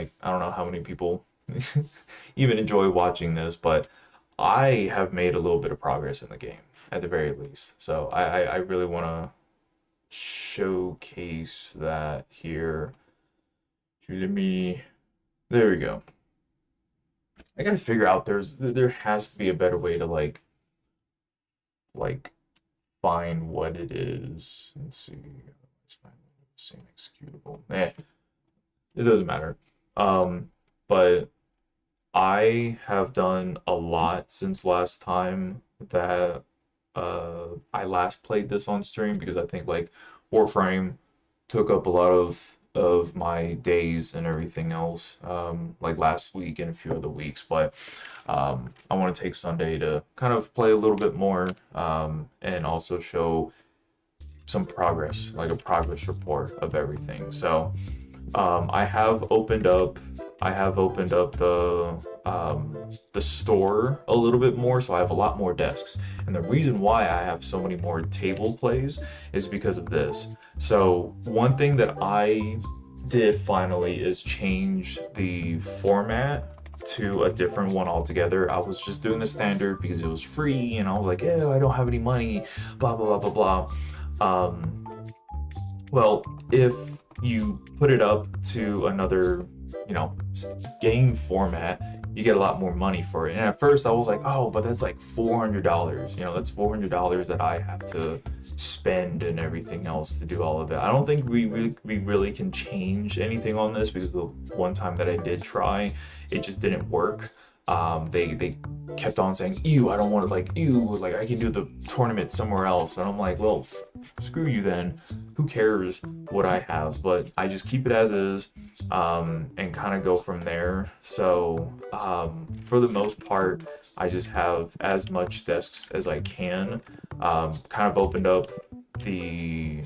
like, I don't know how many people even enjoy watching this, but I have made a little bit of progress in the game at the very least. So I really want to showcase that here. Let me, there we go. I gotta figure out there has to be a better way to like find what it is. Let's see. Let's find the same executable. It doesn't matter. But I have done a lot since last time that I last played this on stream because I think like Warframe took up a lot of my days and everything else, like last week and a few other weeks. But I want to take Sunday to kind of play a little bit more, and also show some progress, like a progress report of everything. So I have opened up the store a little bit more, so I have a lot more desks. And the reason why I have so many more table plays is because of this. So one thing that I did finally is change the format to a different one altogether. I was just doing the standard because it was free, and I was like, "Yeah, I don't have any money," blah blah blah blah blah. Well, if you put it up to another, you know, game format, you get a lot more money for it. And at first I was like, oh, but that's like $400. You know, that's $400 that I have to spend and everything else to do all of it. I don't think we really can change anything on this because the one time that I did try, it just didn't work. They kept on saying, ew, I don't want to, like, ew, like I can do the tournament somewhere else. And I'm like, well, screw you then. Who cares what I have? But I just keep it as is, and kind of go from there. So for the most part, I just have as much desks as I can. Kind of opened up the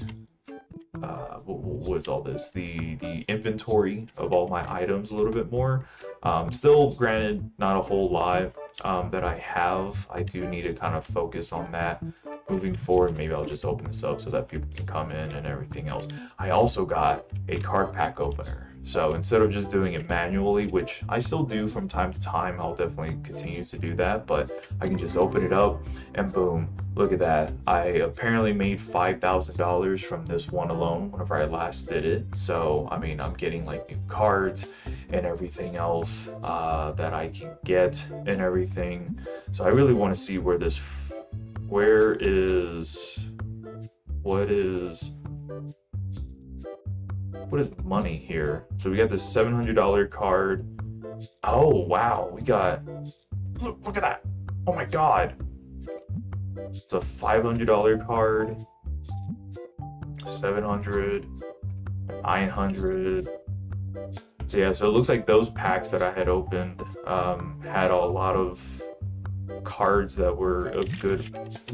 what is all this? The inventory of all my items a little bit more. Still, granted, not a whole lot that I have. I do need to kind of focus on that moving forward. Maybe I'll just open this up so that people can come in and everything else. I also got a card pack opener. So instead of just doing it manually, which I still do from time to time, I'll definitely continue to do that, but I can just open it up and boom, look at that. I apparently made $5,000 from this one alone whenever I last did it. So, I mean, I'm getting like new cards and everything else that I can get and everything. So I really want to see where this, what is money here? So we got this $700 card. Oh, wow. We got, look at that. Oh my God. It's a $500 card. 700, 900. So yeah, so it looks like those packs that I had opened had a lot of cards that were of good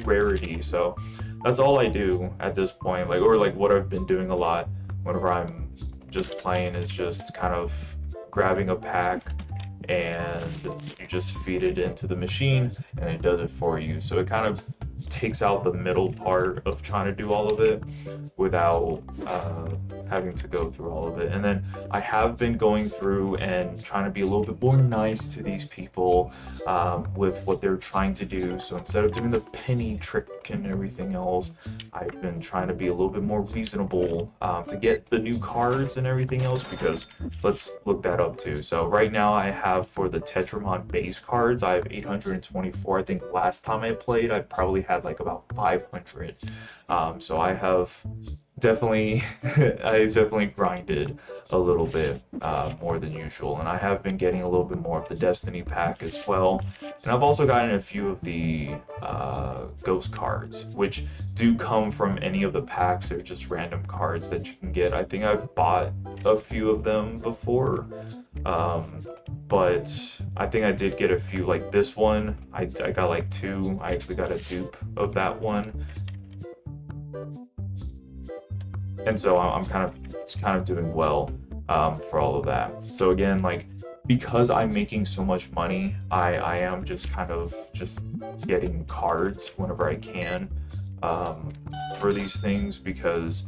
rarity. So that's all I do at this point, like, or like what I've been doing a lot whenever I'm just playing is just kind of grabbing a pack and you just feed it into the machine and it does it for you. So it kind of takes out the middle part of trying to do all of it without having to go through all of it. And then I have been going through and trying to be a little bit more nice to these people with what they're trying to do. So instead of doing the penny trick and everything else, I've been trying to be a little bit more reasonable to get the new cards and everything else, because let's look that up too. So right now I have, for the Tetramon base cards, I have 824. I think last time I played, I probably had like about 500. So I have definitely I've definitely grinded a little bit more than usual, and I have been getting a little bit more of the Destiny pack as well, and I've also gotten a few of the ghost cards, which do come from any of the packs. They're just random cards that you can get. I think I've bought a few of them before, but I think I did get a few, like this one. I got like 2. I actually got a dupe of that one. And so I'm kind of doing well for all of that. So again, like, because I'm making so much money, I am just kind of just getting cards whenever I can for these things, because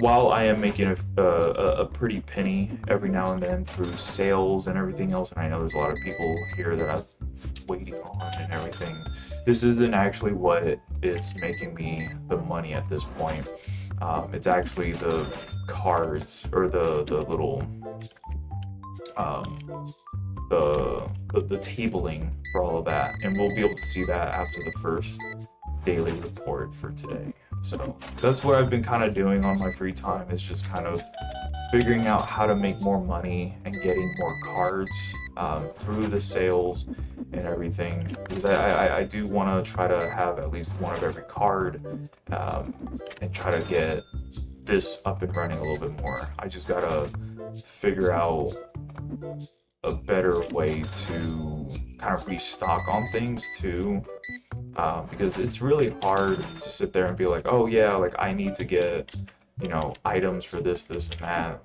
while I am making a pretty penny every now and then through sales and everything else, and I know there's a lot of people here that I'm waiting on and everything, this isn't actually what is making me the money at this point. It's actually the cards, or the little the tabling for all of that, and we'll be able to see that after the first daily report for today. So that's what I've been kind of doing on my free time, is just kind of figuring out how to make more money and getting more cards through the sales and everything, because I do want to try to have at least one of every card, and try to get this up and running a little bit more. I just gotta figure out a better way to kind of restock on things too, because it's really hard to sit there and be like, oh yeah, like I need to get, you know, items for this, this, and that,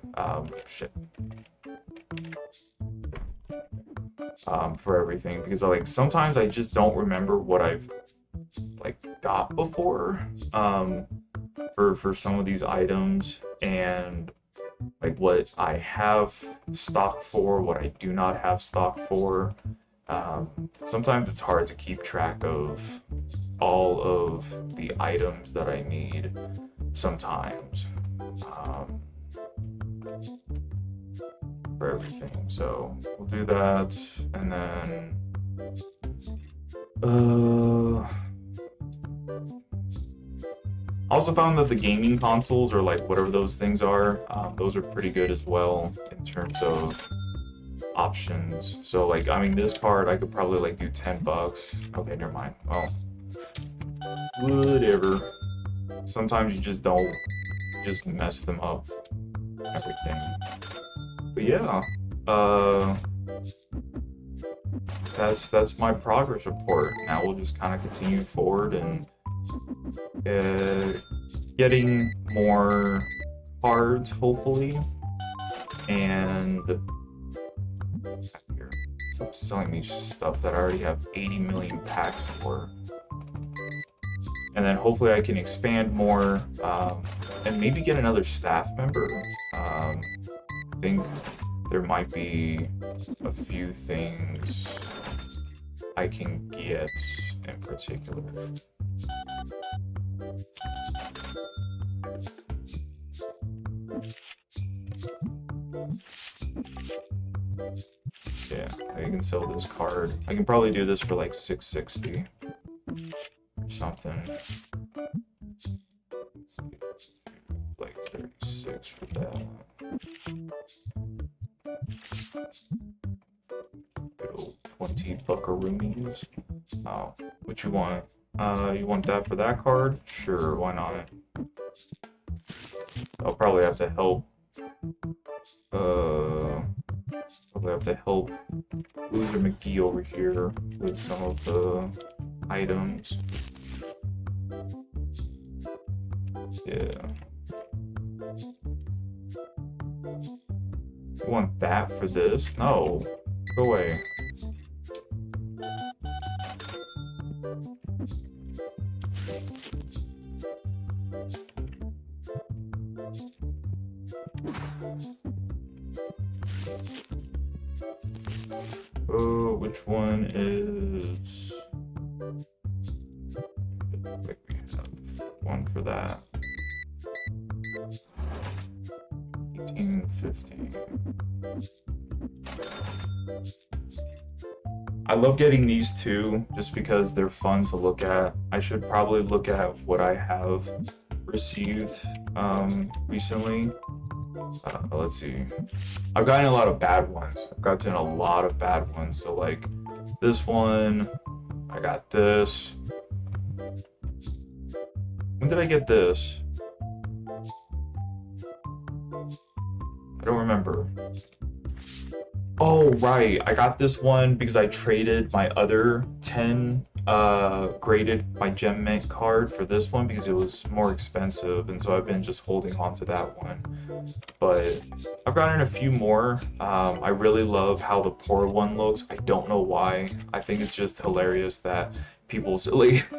for everything, because like sometimes I just don't remember what I've like got before, for some of these items, and like what I have stock for, what I do not have stock for. Sometimes it's hard to keep track of all of the items that I need sometimes, for everything. So we'll do that, and then I also found that the gaming consoles, or like whatever those things are, those are pretty good as well in terms of options. So like, I mean, this card I could probably like do $10. Okay, never mind. Well, whatever. Sometimes you just don't, just mess them up, everything. But yeah, that's my progress report. Now we'll just kind of continue forward and getting more cards, hopefully, and stop selling me stuff that I already have 80 million packs for. And then hopefully I can expand more, and maybe get another staff member. I think there might be a few things I can get in particular. Yeah, I can sell this card. I can probably do this for like $660 or something. Like 36 for that. Good old 20 buckaroonies. Oh, what you want? You want that for that card? Sure, why not? I'll probably have to help. Probably have to help Loser McGee over here with some of the items. Yeah. You want that for this? No. Go away. Oh, which one is... I think we have one for that. 1850. I love getting these two just because they're fun to look at. I should probably look at what I have received recently. Let's see. I've gotten a lot of bad ones. I've gotten a lot of bad ones. So like this one, I got this. When did I get this? I don't remember. Oh, right. I got this one because I traded my other 10 graded my gem mint card for this one because it was more expensive, and so I've been just holding on to that one. But I've gotten a few more. I really love how the poor one looks. I don't know why. I think it's just hilarious that people like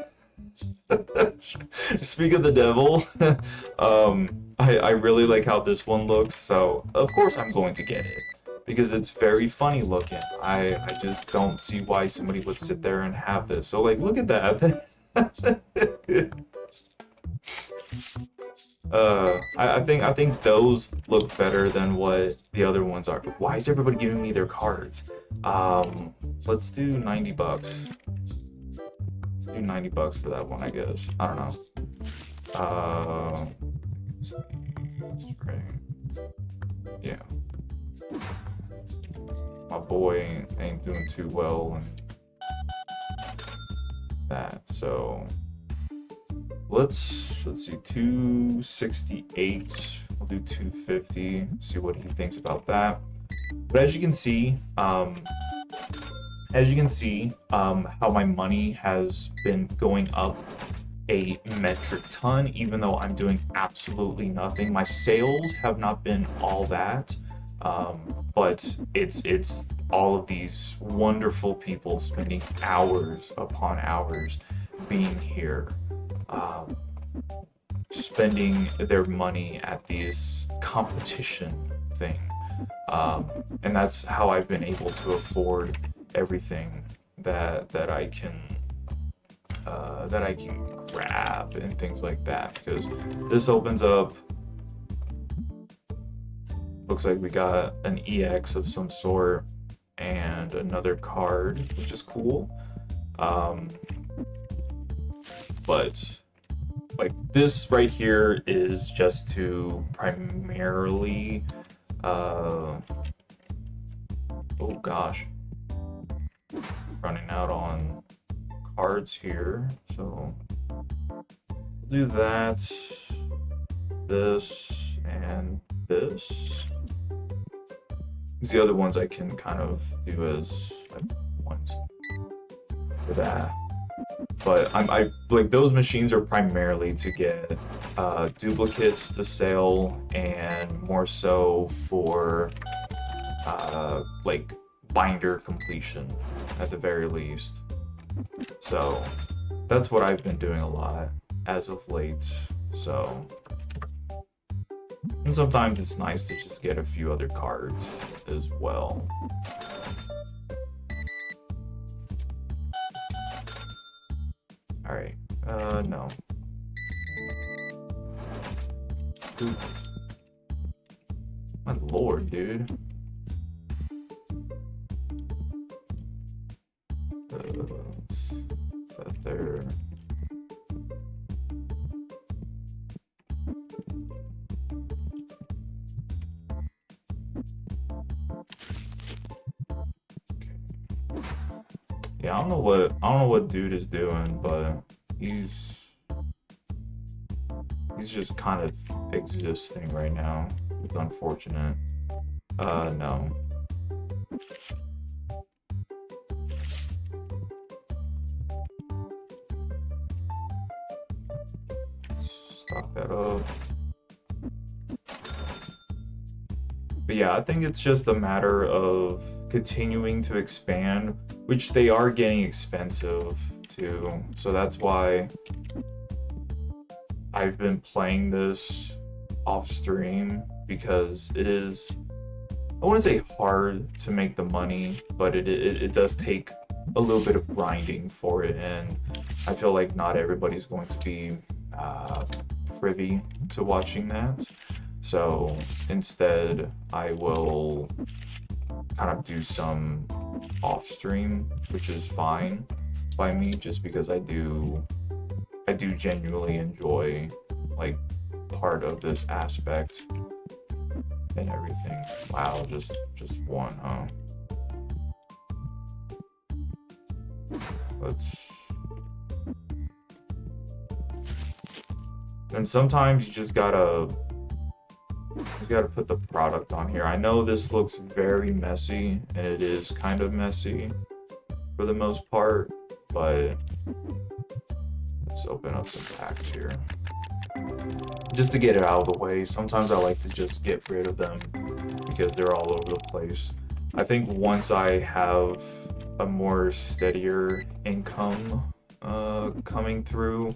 speak of the devil. I really like how this one looks, so of course I'm going to get it. Because it's very funny looking. I just don't see why somebody would sit there and have this. So like, look at that. I think those look better than what the other ones are. Why is everybody giving me their cards? Let's do 90 bucks. Let's do 90 bucks for that one, I guess. I don't know. Let's see. That's right. Yeah. My boy ain't doing too well in that, so let's see, 268. We'll do 250. See what he thinks about that. But as you can see, how my money has been going up a metric ton, even though I'm doing absolutely nothing. My sales have not been all that, but it's all of these wonderful people spending hours upon hours being here, spending their money at these competition thing, and that's how I've been able to afford everything that I can grab and things like that, because this opens up. Looks like we got an EX of some sort and another card, which is cool. But like this right here is just to primarily oh gosh, running out on cards here, so we'll do that, this, and this. The other ones I can kind of do as like ones for that. But I like those machines are primarily to get duplicates to sell, and more so for like binder completion at the very least. So that's what I've been doing a lot as of late. So, and sometimes it's nice to just get a few other cards as well. Alright, no. Ooh. My lord, dude. That there. Yeah, I don't know what dude is doing, but he's just kind of existing right now. It's unfortunate. No. Stock that up. But yeah, I think it's just a matter of continuing to expand, which they are getting expensive too. So that's why I've been playing this off stream, because it is, I wouldn't say hard to make the money, but it does take a little bit of grinding for it, and I feel like not everybody's going to be privy to watching that. So instead, I will kind of do some off stream, which is fine by me, just because I do genuinely enjoy like part of this aspect and everything. Wow, just one, huh? And sometimes you just gotta put the product on here. I know this looks very messy, and it is kind of messy for the most part, but let's open up some packs here. Just to get it out of the way. Sometimes I like to just get rid of them because they're all over the place. I think once I have a more steadier income coming through,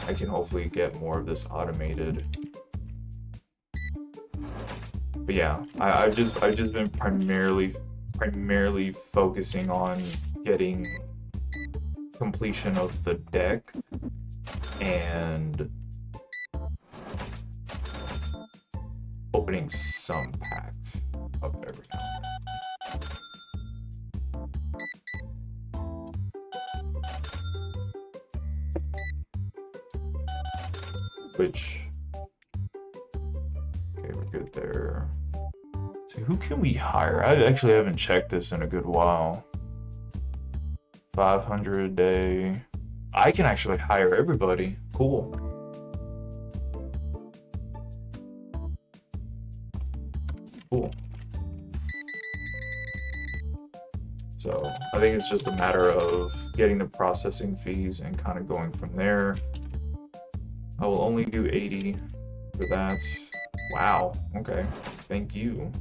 I can hopefully get more of this automated But yeah, I've just been primarily focusing on getting completion of the deck and opening some packs up every now and then. Which, okay, we're good there. So who can we hire? I actually haven't checked this in a good while. 500 a day. I can actually hire everybody. Cool. Cool. So I think it's just a matter of getting the processing fees and kind of going from there. I will only do 80 for that. Wow. Okay. Thank you.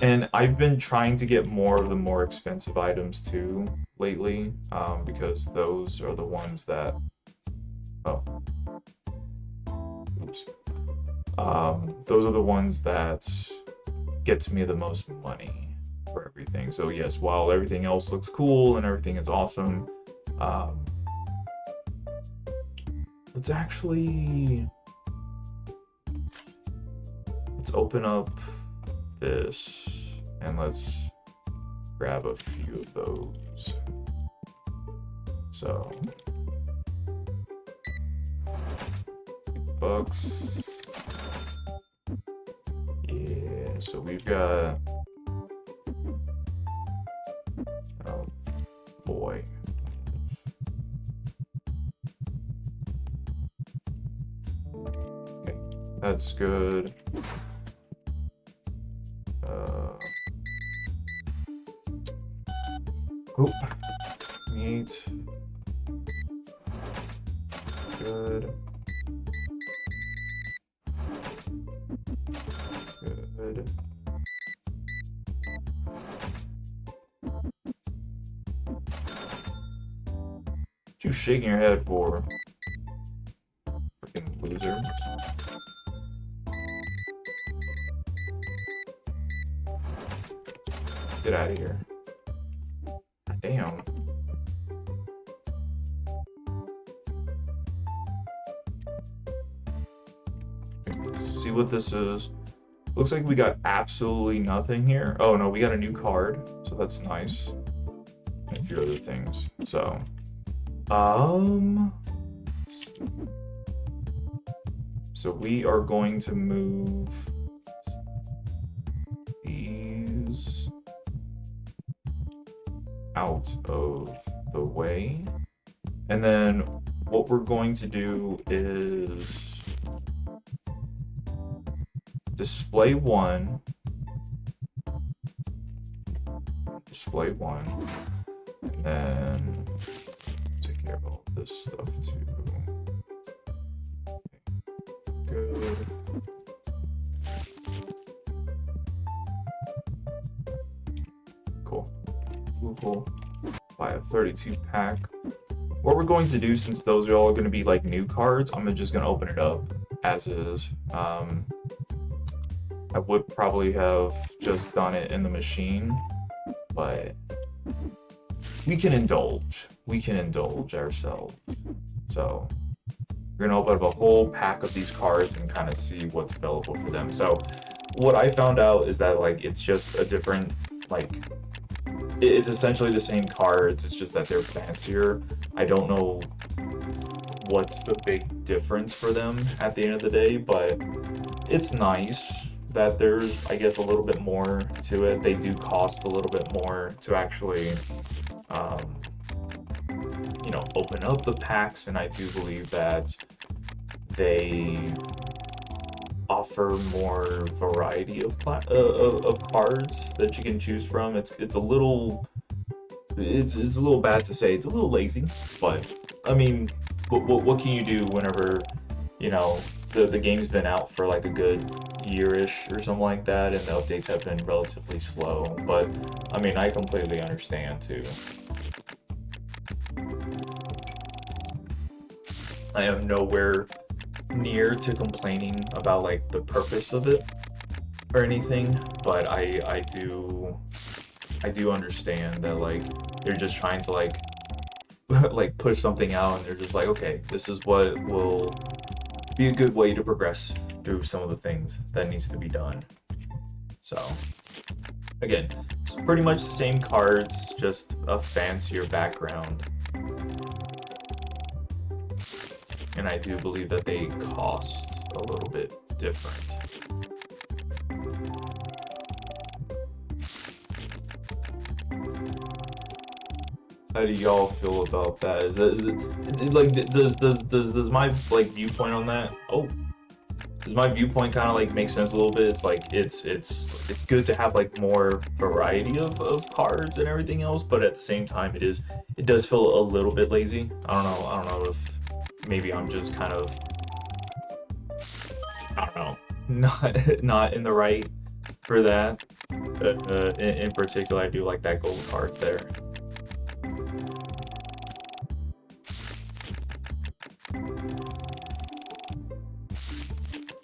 And I've been trying to get more of the more expensive items too lately, because those are the ones that, oh, oops. Those are the ones that gets me the most money for everything. So yes, while everything else looks cool and everything is awesome, let's open up this and let's grab a few of those. So $8. Yeah, so we've got, oh boy. Okay, that's good. Oh, neat. Good. Good. What you shaking your head for? Freaking loser. Get out of here. Damn. See what this is. Looks like we got absolutely nothing here. Oh no, we got a new card, so that's nice. And a few other things. So, so we are going to move these out of the way. And then what we're going to do is display one, and then take care of all this stuff too. Good. Cool. Cool. Buy a 32 pack. What we're going to do, since those are all going to be like new cards, I'm just going to open it up as is. I would probably have just done it in the machine, but we can indulge. We can indulge ourselves. So we're gonna open up a whole pack of these cards and kind of see what's available for them. So what I found out is that like it's just a different, like, it's essentially the same cards, it's just that they're fancier. I don't know what's the big difference for them at the end of the day, but it's nice that there's, I guess, a little bit more to it. They do cost a little bit more to actually, you know, open up the packs, and I do believe that they offer more variety of cards that you can choose from. It's a little bad to say. It's a little lazy, but I mean, what can you do whenever, you know, the game's been out for like a good year-ish or something like that, and the updates have been relatively slow. But I mean, I completely understand too. I am nowhere near to complaining about like the purpose of it. or anything, but I do understand that like they're just trying to like like push something out, and they're just like, okay, this is what will be a good way to progress through some of the things that needs to be done. So again, it's pretty much the same cards, just a fancier background. And I do believe that they cost a little bit different. How do y'all feel about that? Is that like does my like viewpoint on that? Oh, does my viewpoint kind of like make sense a little bit? It's like it's good to have like more variety of cards and everything else, but at the same time it does feel a little bit lazy. I don't know if maybe I'm just kind of, I don't know, not in the right for that. In particular, I do like that gold card there.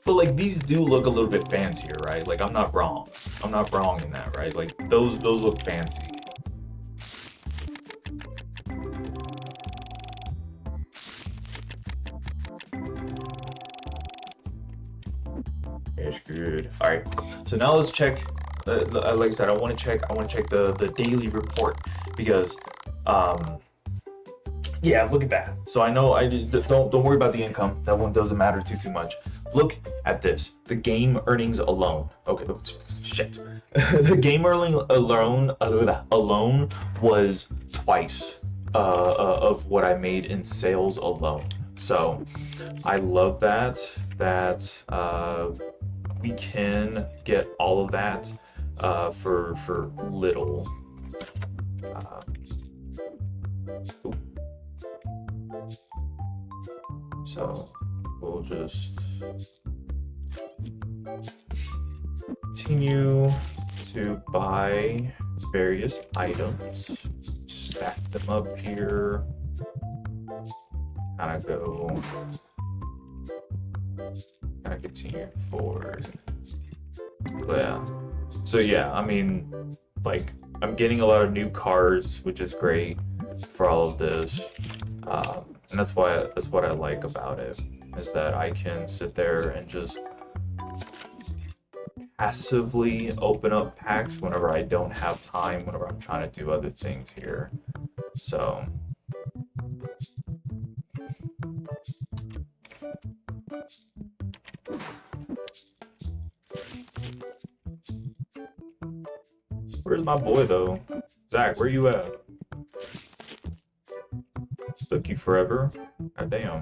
But like these do look a little bit fancier, right? Like I'm not wrong. I'm not wrong in that, right? Like those look fancy. It's good. All right. So now let's check. Like I said, I want to check the daily report because, yeah, look at that. So I know don't worry about the income. That one doesn't matter too much. Look at this. The game earnings alone. Okay, shit. The game earning alone was twice of what I made in sales alone. So I love that we can get all of that for little. So we'll just continue to buy various items, stack them up here, kind of continue forward. But yeah, so yeah, I mean, like I'm getting a lot of new cards, which is great for all of this, and that's what I like about it, is that I can sit there and just passively open up packs whenever I don't have time, whenever I'm trying to do other things here. So where's my boy though? Zach, where you at? Took you forever. God damn.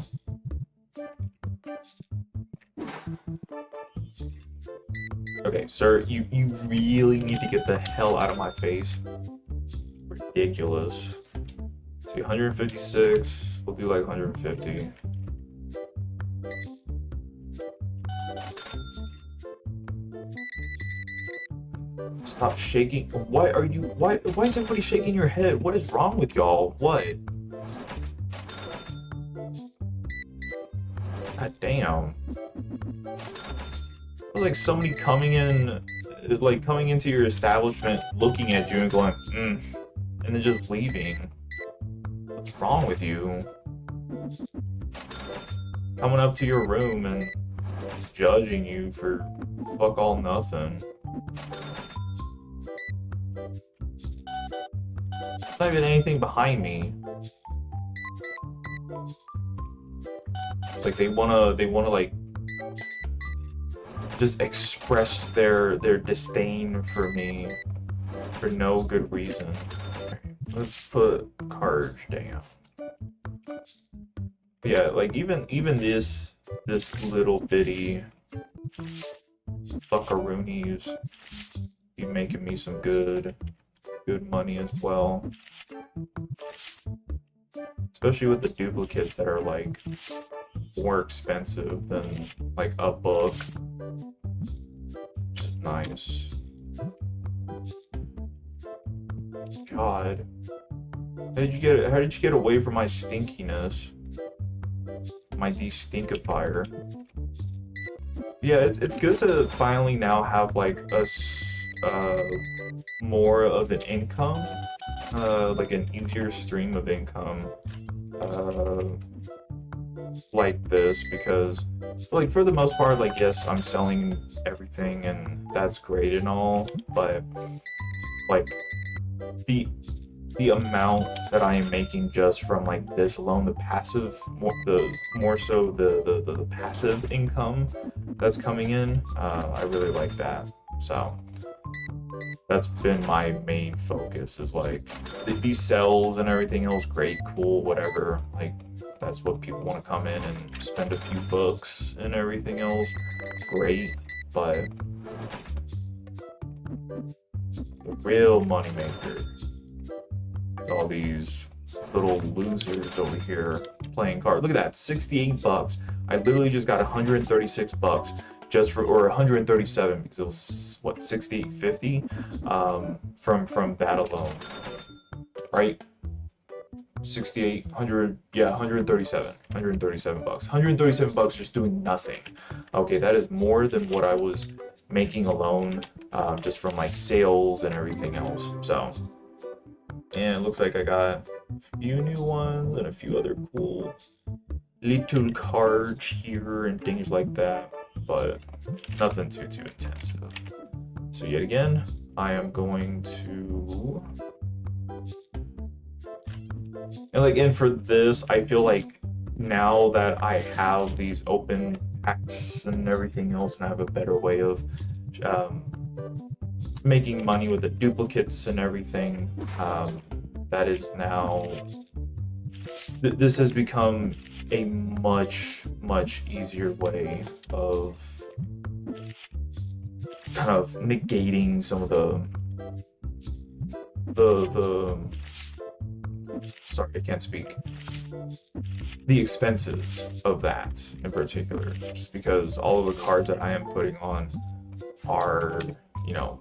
Okay, sir, you really need to get the hell out of my face. Ridiculous. Let's see, 156. We'll do like 150. Stop shaking. Why is everybody shaking your head? What is wrong with y'all? What? God damn. It was like somebody coming into your establishment, looking at you and going, and then just leaving. What's wrong with you? Coming up to your room and judging you for fuck all nothing. There's not even anything behind me. It's like they wanna like just express their disdain for me for no good reason. Let's put cards down. Yeah, like even this little bitty buckaroonies be making me some good money as well. Especially with the duplicates that are like more expensive than like a book, which is nice. God, how did you get away from my stinkiness? My de-stinkifier. yeah, it's good to finally now have like more of an income, like an easier stream of income, uh, like this, because like for the most part, like yes, I'm selling everything and that's great and all, but like the the amount that I am making just from like this alone, the passive, more so the passive income that's coming in, I really like that. So that's been my main focus, is like these cells and everything else, great, cool, whatever. Like that's what people want to come in and spend a few bucks and everything else, great. But the real moneymaker, all these little losers over here playing cards. Look at that, 68 bucks. I literally just got 136 bucks just for, or 137, because it was what, 68.50 from that alone, right? 68, 100, yeah, 137 bucks. 137 bucks just doing nothing. Okay, that is more than what I was making alone, just from like sales and everything else. So, and it looks like I got a few new ones and a few other cool little cards here and things like that, but nothing too intensive. So yet again, I am going to, and for this, I feel like now that I have these open packs and everything else, and I have a better way of making money with the duplicates and everything, that is now, this has become a much easier way of kind of negating some of the sorry, I can't speak, the expenses of that in particular, just because all of the cards that I am putting on are, you know,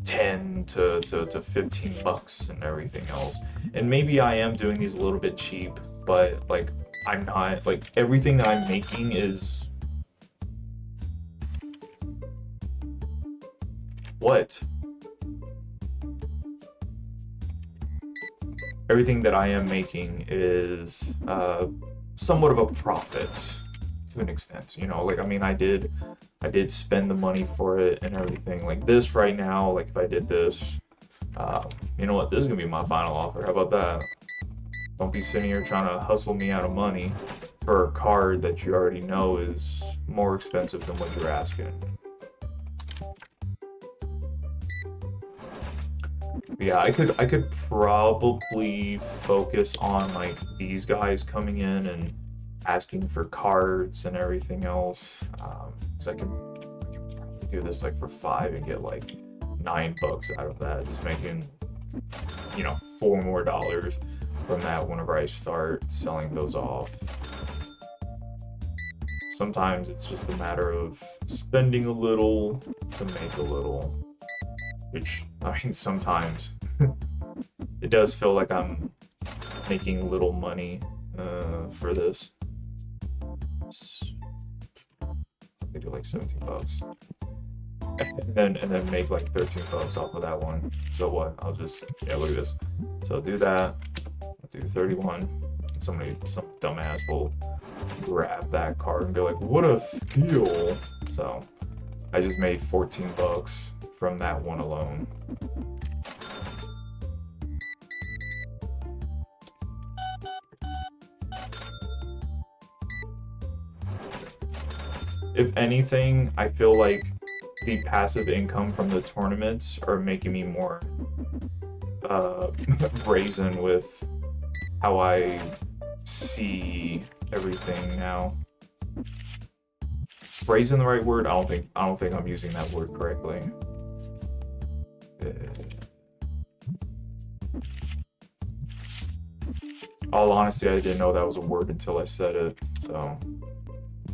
10 to 15 bucks and everything else. And maybe I am doing these a little bit cheap, but like I'm not, like everything that I'm making is what? Everything that I am making is somewhat of a profit to an extent, you know. Like, I mean, I did spend the money for it and everything. Like this right now, like if I did this, you know what, this is gonna be my final offer. How about that? Don't be sitting here trying to hustle me out of money for a card that you already know is more expensive than what you're asking. Yeah, I could probably focus on like these guys coming in and asking for cards and everything else. Because I can probably do this like for 5 and get like 9 bucks out of that, just making, you know, $4 more from that whenever I start selling those off. Sometimes it's just a matter of spending a little to make a little, which, I mean, sometimes it does feel like I'm making little money for this. I do like 17 bucks. And then make like 13 bucks off of that one. So what? I'll just, yeah, look at this. So I'll do that. I'll do 31. Some dumbass will grab that card and be like, what a steal. So I just made 14 bucks from that one alone. If anything, I feel like the passive income from the tournaments are making me more brazen with how I see everything now. Brazen the right word? I don't think I'm using that word correctly. All honesty, I didn't know that was a word until I said it. So,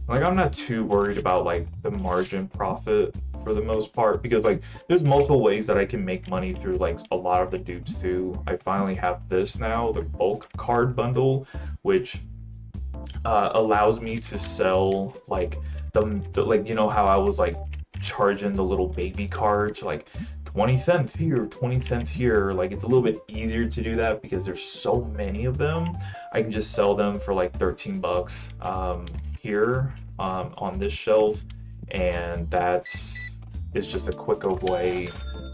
like, I'm not too worried about like the margin profit for the most part, because like there's multiple ways that I can make money through like a lot of the dupes too. I finally have this now, the bulk card bundle, which allows me to sell like like, you know how I was like charging the little baby cards like 20th here, 20th here. Like, it's a little bit easier to do that because there's so many of them. I can just sell them for like 13 bucks here on this shelf, and it's just a quicker way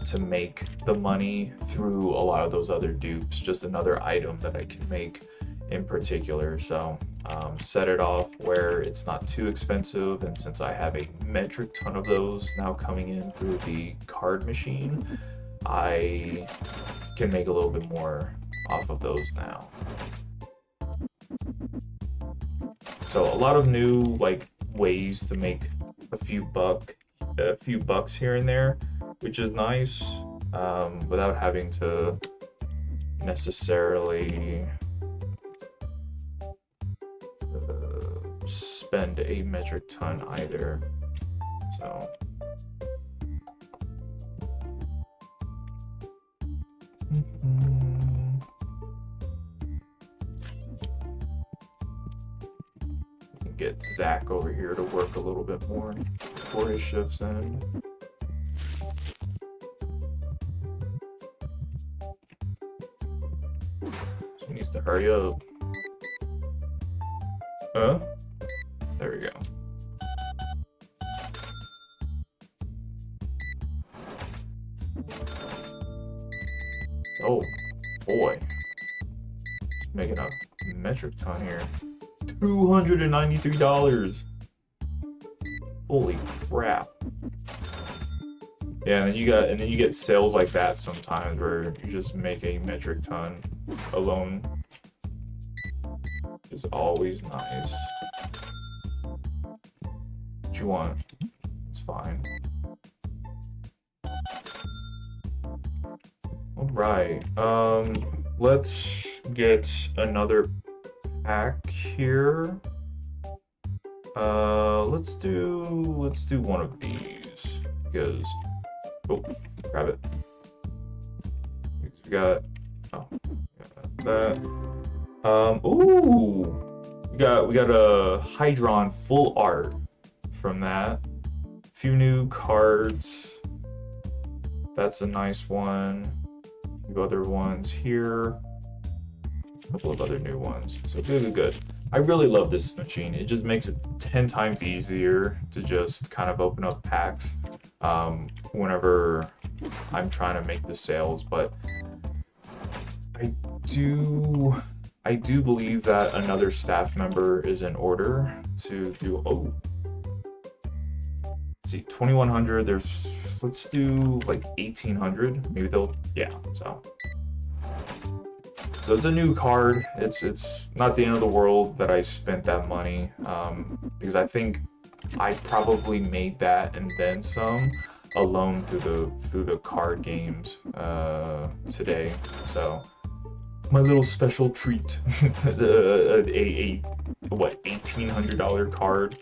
to make the money through a lot of those other dupes. Just another item that I can make in particular. So set it off where it's not too expensive, and since I have a metric ton of those now coming in through the card machine, I can make a little bit more off of those now. So a lot of new like ways to make a few bucks here and there, which is nice, without having to necessarily spend a metric ton either. So get Zach over here to work a little bit more before his shifts end. So he needs to hurry up. There we go. Oh boy, making a metric ton here. $293. Holy crap. Yeah, and then you get sales like that sometimes where you just make a metric ton alone. Is always nice. What you want? It's fine. Alright, let's get another pack here. Let's do one of these because grab it. We got that. Ooh, we got a Hydron full art from that. A few new cards. That's a nice one. A few other ones here. A couple of other new ones. So good. I really love this machine. It just makes it 10 times easier to just kind of open up packs whenever I'm trying to make the sales. But I do believe that another staff member is in order to do. Oh, let's see, 2100. Let's do like 1800. Maybe they'll. Yeah. So it's a new card. It's not the end of the world that I spent that money, because I think I probably made that and then some alone through the card games today. So my little special treat, a what, $1,800 card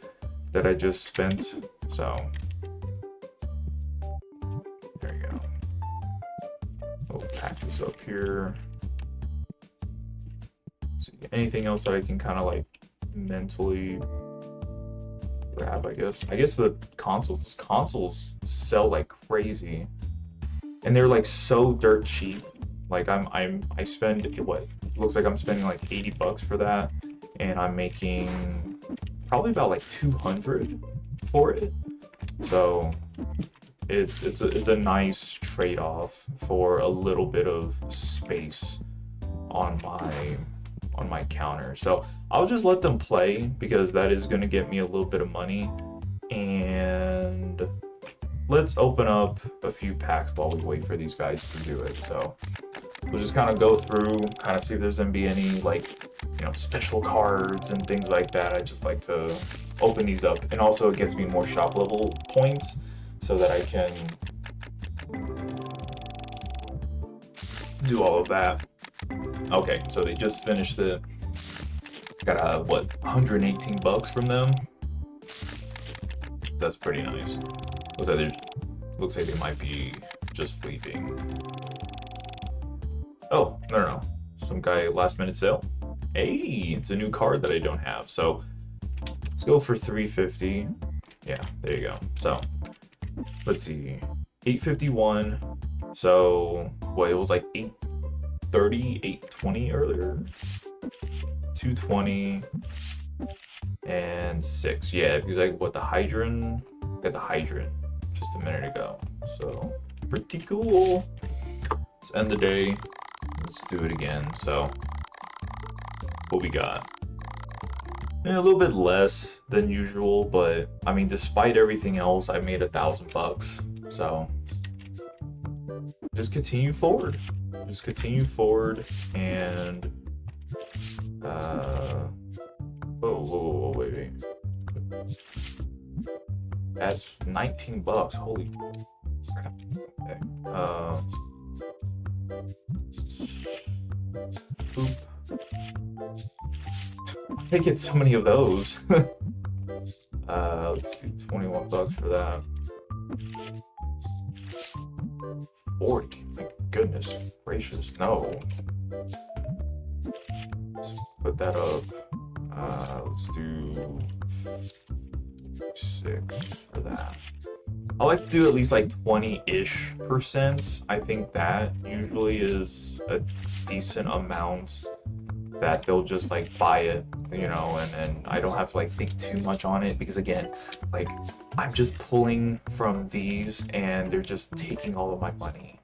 that I just spent. So there you go. We'll pack this up here. See, anything else that I can kind of like mentally grab, I guess the consoles sell like crazy, and they're like so dirt cheap. Like I spend what looks like I'm spending like 80 bucks for that, and I'm making probably about like 200 for it. So it's a nice trade-off for a little bit of space on my counter. So I'll just let them play because that is going to get me a little bit of money, and let's open up a few packs while we wait for these guys to do it. So we'll just kind of go through, kind of see if there's going to be any like, special cards and things like that. I just like to open these up, and also it gets me more shop level points so that I can do all of that. Okay, so they just finished it. Got 118 bucks from them. That's pretty nice. Looks like they might be just sleeping. Oh, no. Some guy last minute sale. Hey, it's a new card that I don't have. So let's go for 350. Yeah, there you go. So let's see, 851. So what, it was like 830, 820 earlier, 220 and 6. Yeah, because I got the hydrant just a minute ago. So pretty cool. Let's end the day. Let's do it again. So what we got? Yeah, a little bit less than usual, but I mean, despite everything else, I made $1,000. So just continue forward. Just continue forward, and whoa, wait. That's $19. Holy crap. Okay. Boop. I get so many of those. Let's do $21 for that. 40. My goodness gracious, no. Let's put that up. Let's do 6 for that. I like to do at least like 20-ish%. I think that usually is a decent amount that they'll just like buy it, you know, and I don't have to like think too much on it, because again, like, I'm just pulling from these and they're just taking all of my money,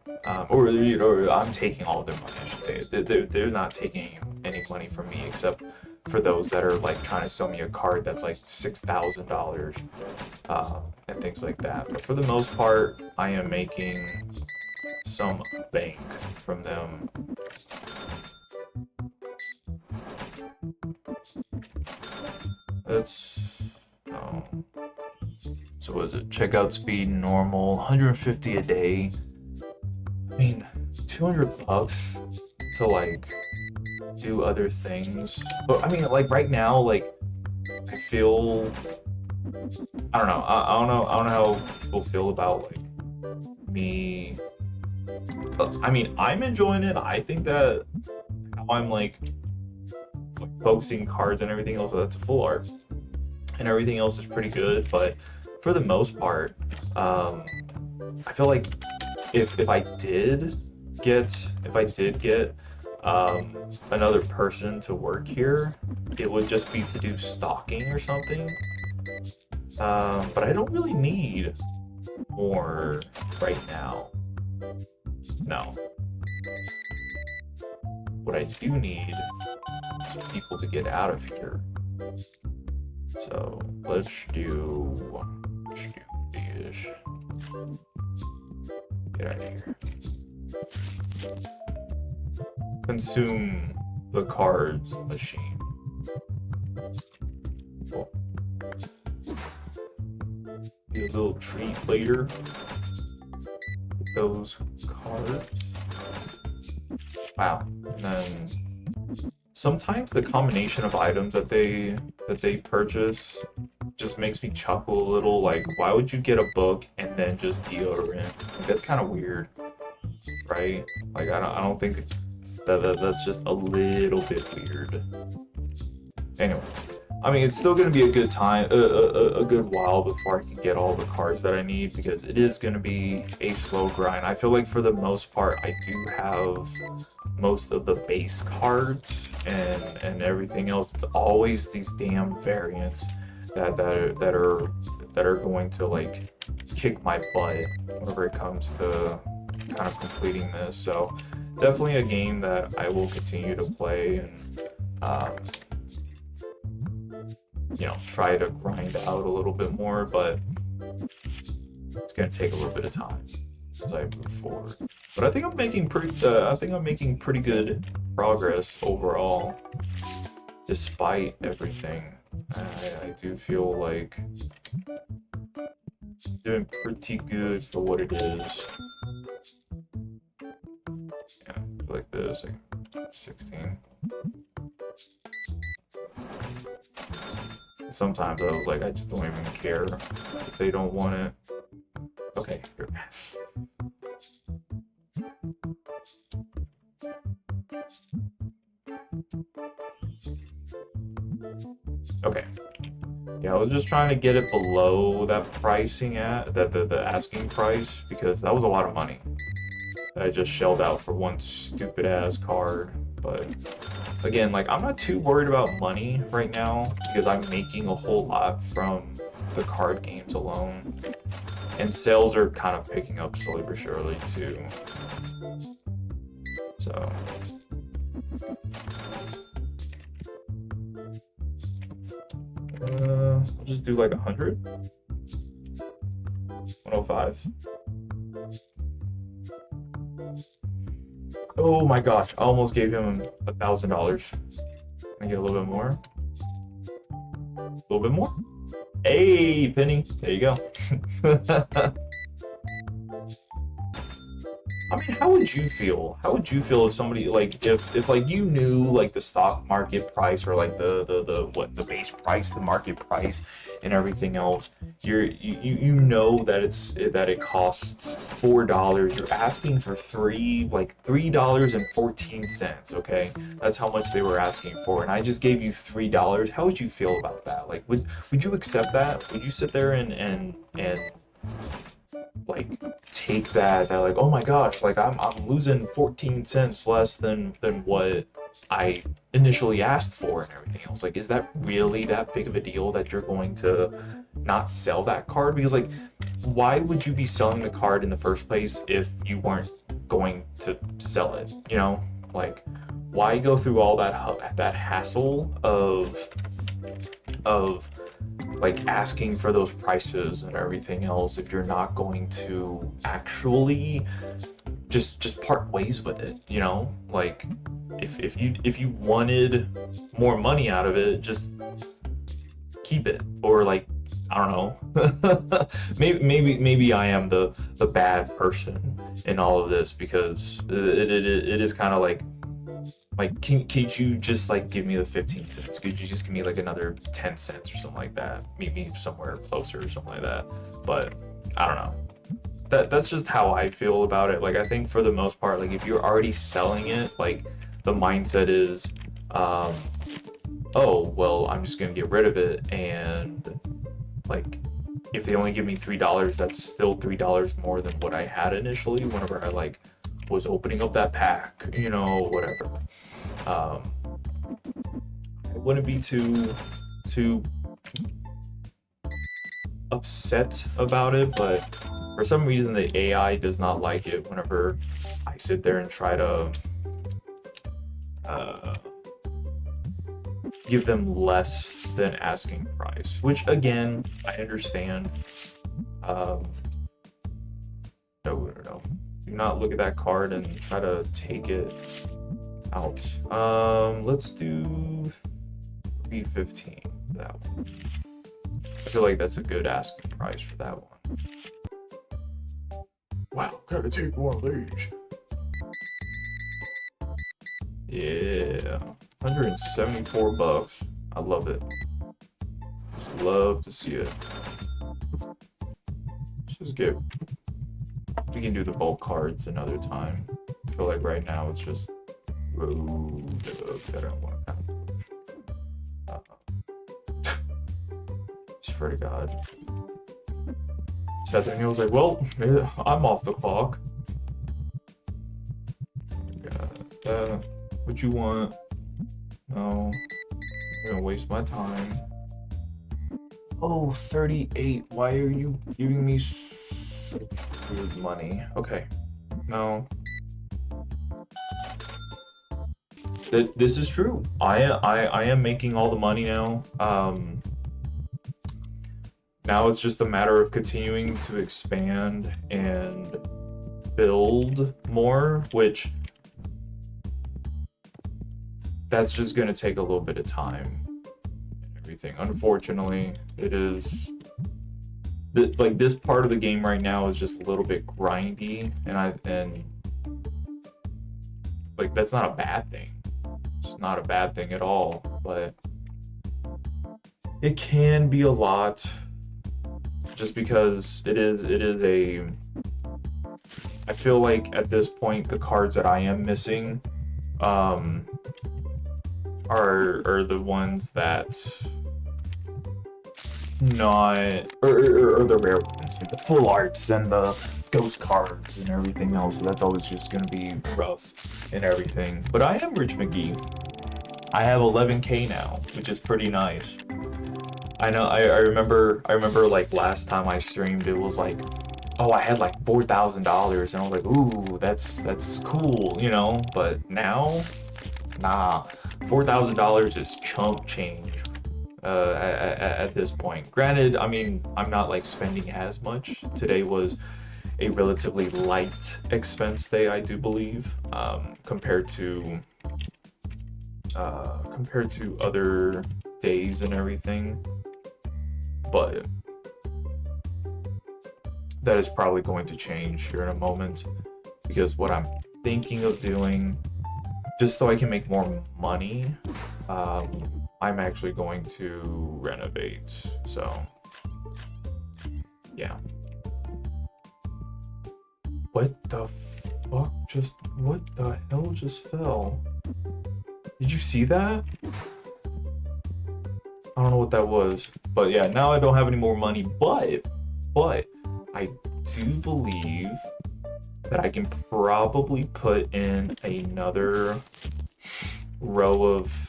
or you know, I'm taking all of their money, I should say. They're not taking any money from me, except for those that are like trying to sell me a card that's like $6,000 and things like that. But for the most part, I am making some bank from them. That's so what is it? Checkout speed normal, 150 a day. I mean, $200 to like do other things. But I mean, like right now, like I feel, I don't know. I don't know how people feel about like me. I mean, I'm enjoying it. I think that how I'm like focusing cards and everything else, so that's a full art, and everything else is pretty good. But for the most part, I feel like if I did get another person to work here, it would just be to do stocking or something. But I don't really need more right now. No. What I do need is people to get out of here. So let's do this. Get out of here. Consume the cards machine. Cool. Be a little treat later. Those cards. Wow. And then sometimes the combination of items that they purchase just makes me chuckle a little. Like, why would you get a book and then just deodorant? Like, that's kind of weird, right? Like, I don't think that's just a little bit weird. Anyways, I mean, it's still going to be a good time, a good while before I can get all the cards that I need, because it is going to be a slow grind. I feel like for the most part, I do have most of the base cards and everything else. It's always these damn variants that are going to like kick my butt whenever it comes to kind of completing this. So definitely a game that I will continue to play and you know, try to grind out a little bit more, but it's going to take a little bit of time as I move forward. But I think I'm making pretty good progress overall, despite everything. I do feel like doing pretty good for what it is. Yeah, like this, like 16. Sometimes I was like, I just don't even care if they don't want it. Okay, here. Okay. Yeah, I was just trying to get it below that pricing at the asking price because that was a lot of money that I just shelled out for one stupid ass card. But again, like I'm not too worried about money right now because I'm making a whole lot from the card games alone. And sales are kind of picking up slowly but surely too. So I'll just do like 100. 105. Oh my gosh, I almost gave him $1,000. Can I get a little bit more? A little bit more? Hey, penny. There you go. I mean, how would you feel? How would you feel if somebody like if like you knew like the stock market price or like the base price, the market price, and everything else? You know that it costs $4. You're asking for $3.14. Okay, that's how much they were asking for, and I just gave you $3. How would you feel about that? Like, would you accept that? Would you sit there and like take that like, oh my gosh, like I'm losing 14 cents less than what I initially asked for and everything else? Like, is that really that big of a deal that you're going to not sell that card? Because like, why would you be selling the card in the first place if you weren't going to sell it? You know, like, why go through all that hassle of like asking for those prices and everything else if you're not going to actually just part ways with it, you know? Like, if you wanted more money out of it, just keep it. Or like, I don't know. maybe I am the bad person in all of this because it is kind of like could you just like give me the 15 cents? Could you just give me like another 10 cents or something like that? Meet me somewhere closer or something like that. But I don't know. That's just how I feel about it. Like, I think for the most part, like if you're already selling it, like the mindset is, oh well, I'm just gonna get rid of it, and like if they only give me $3, that's still $3 more than what I had initially whenever I like was opening up that pack, you know, whatever. I wouldn't be too upset about it, but for some reason the AI does not like it whenever I sit there and try to give them less than asking price, which again, I understand. No. Do not look at that card and try to take it out. Let's do 315 for that one. I feel like that's a good asking price for that one. Wow, gotta take one of these. Yeah, 174 bucks. I love it. Just love to see it. Let's just get. We can do the bulk cards another time. I feel like right now it's just. I don't want to. Swear to God. Sat there and he was like, well, I'm off the clock. What you want? No. I'm gonna waste my time. Oh, 38. Why are you giving me such weird money? Okay. No. This is true. I am making all the money now. Now it's just a matter of continuing to expand and build more, which that's just going to take a little bit of time and everything. Unfortunately, it is like this part of the game right now is just a little bit grindy, and like that's not a bad thing. It's not a bad thing at all, but it can be a lot just because it is a. I feel like at this point the cards that I am missing are the ones that not, or the rare ones, like the full arts and the ghost cards and everything else. So that's always just gonna be rough and everything. But I am Rich McGee. I have 11K now, which is pretty nice. I know. I remember. Like last time I streamed, it was like, oh, I had like $4,000, and I was like, ooh, that's cool, you know. But now, nah, $4,000 is chump change. At this point. Granted, I mean, I'm not like spending as much. Today was a relatively light expense day, I do believe, compared to other days and everything. But that is probably going to change here in a moment, because what I'm thinking of doing, just so I can make more money, I'm actually going to renovate. So yeah. What the fuck what the hell just fell? Did you see that? I don't know what that was, but yeah, now I don't have any more money, but I do believe that I can probably put in another row of,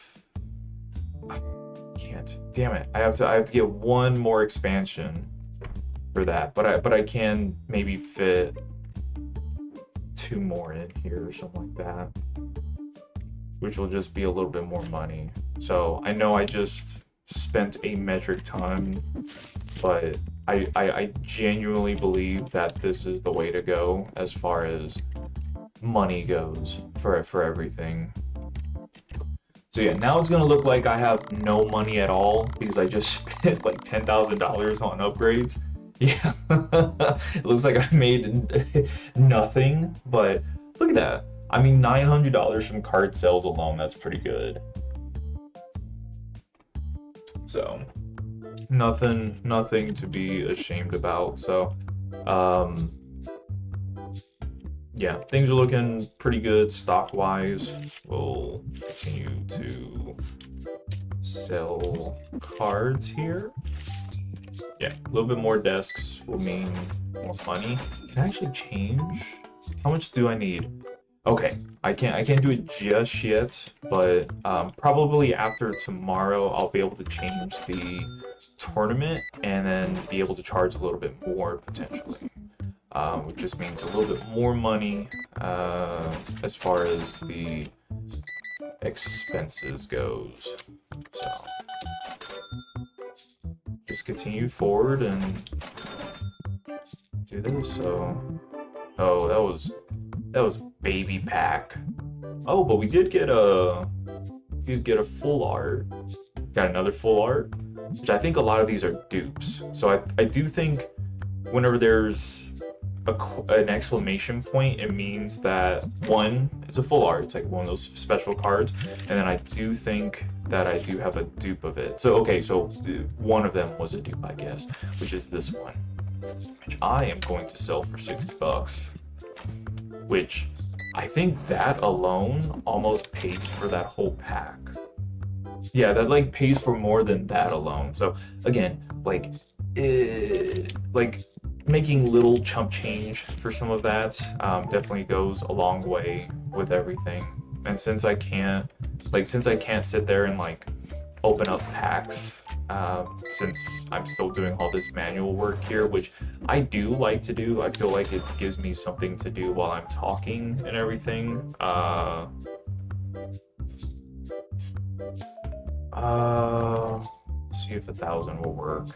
damn it, I have to get one more expansion for that, but I can maybe fit 2 more in here or something like that, which will just be a little bit more money. So I know I just spent a metric ton, but I genuinely believe that this is the way to go as far as money goes for everything. So yeah, now it's gonna look like I have no money at all because I just spent like $10,000 on upgrades. Yeah, it looks like I made nothing, but look at that. I mean, $900 from card sales alone, that's pretty good. So, nothing to be ashamed about. So, yeah, things are looking pretty good stock-wise. We'll continue to sell cards here. Yeah, a little bit more desks will mean more money. Can I actually change? How much do I need? Okay, I can't do it just yet, but probably after tomorrow I'll be able to change the tournament and then be able to charge a little bit more potentially. Which just means a little bit more money as far as the expenses goes. So just continue forward and do this. So, oh, that was baby pack. Oh, but we did get a full art. Got another full art, which I think a lot of these are dupes. So I do think whenever there's an exclamation point, it means that one, it's a full art, it's like one of those special cards, and then I do think that I do have a dupe of it. So okay, so one of them was a dupe, I guess, which is this one, which I am going to sell for $60, which I think that alone almost pays for that whole pack. Yeah, that like pays for more than that alone. So again, like making little chump change for some of that definitely goes a long way with everything. And since I can't sit there and like open up packs, since I'm still doing all this manual work here, which I do like to do, I feel like it gives me something to do while I'm talking and everything. See if 1,000 will work.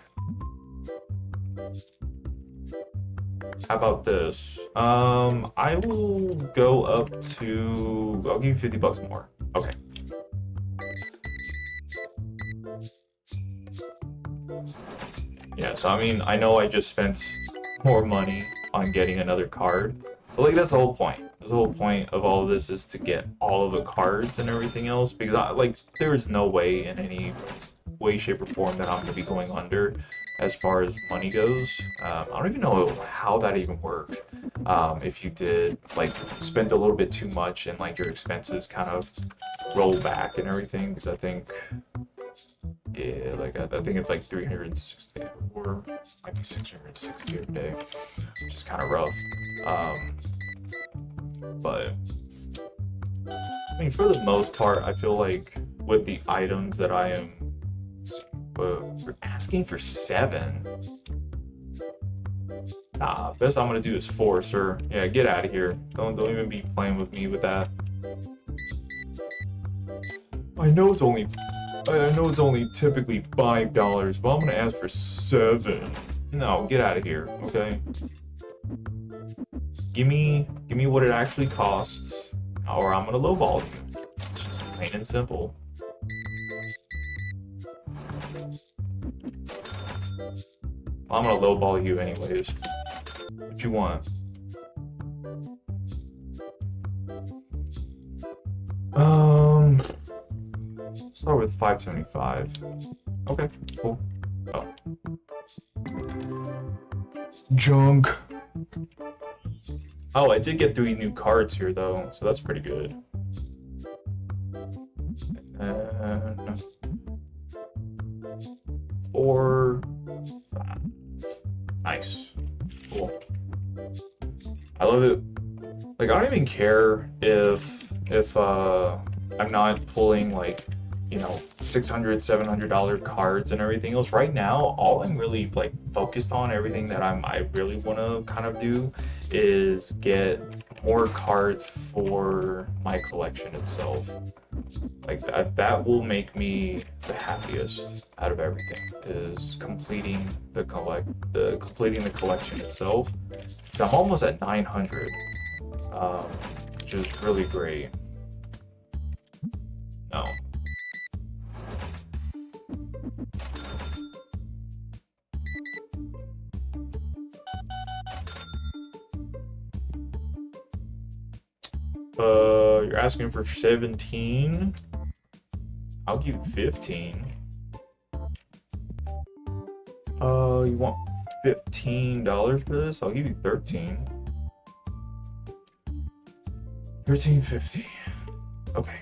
How about this? I will go up to, I'll give you $50 more. Okay. Yeah, so I mean, I know I just spent more money on getting another card, but like that's the whole point. The whole point of all of this is to get all of the cards and everything else, because there is no way in any way, shape, or form that I'm going to be going under as far as money goes. I don't even know how that even worked. If you did like spend a little bit too much and like your expenses kind of roll back and everything, because I think Yeah, like I think it's like 360 or might be 660 a day, which is kind of rough. But I mean, for the most part, I feel like with the items that I am, we're asking for 7. Nah, best I'm gonna do is 4, sir. Yeah, get out of here. Don't even be playing with me with that. I know it's only typically $5, but I'm gonna ask for 7. No, get out of here, okay? Give me what it actually costs, or I'm gonna lowball you. It's just plain and simple. I'm gonna lowball you anyways. What you want? Start with 575. Okay, cool. Oh. Junk. Oh, I did get 3 new cards here though, so that's pretty good. And 4, 5. Nice. Cool. I love it. Like, I don't even care if I'm not pulling like, you know, $600, $700 cards and everything else. Right now, all I'm really like focused on, everything that I really want to kind of do is get more cards for my collection itself. Like that will make me the happiest out of everything, is completing the collection itself. So I'm almost at 900, which is really great. No. You're asking for 17. I'll give you 15. You want $15 for this? I'll give you 13. 13.50. Okay.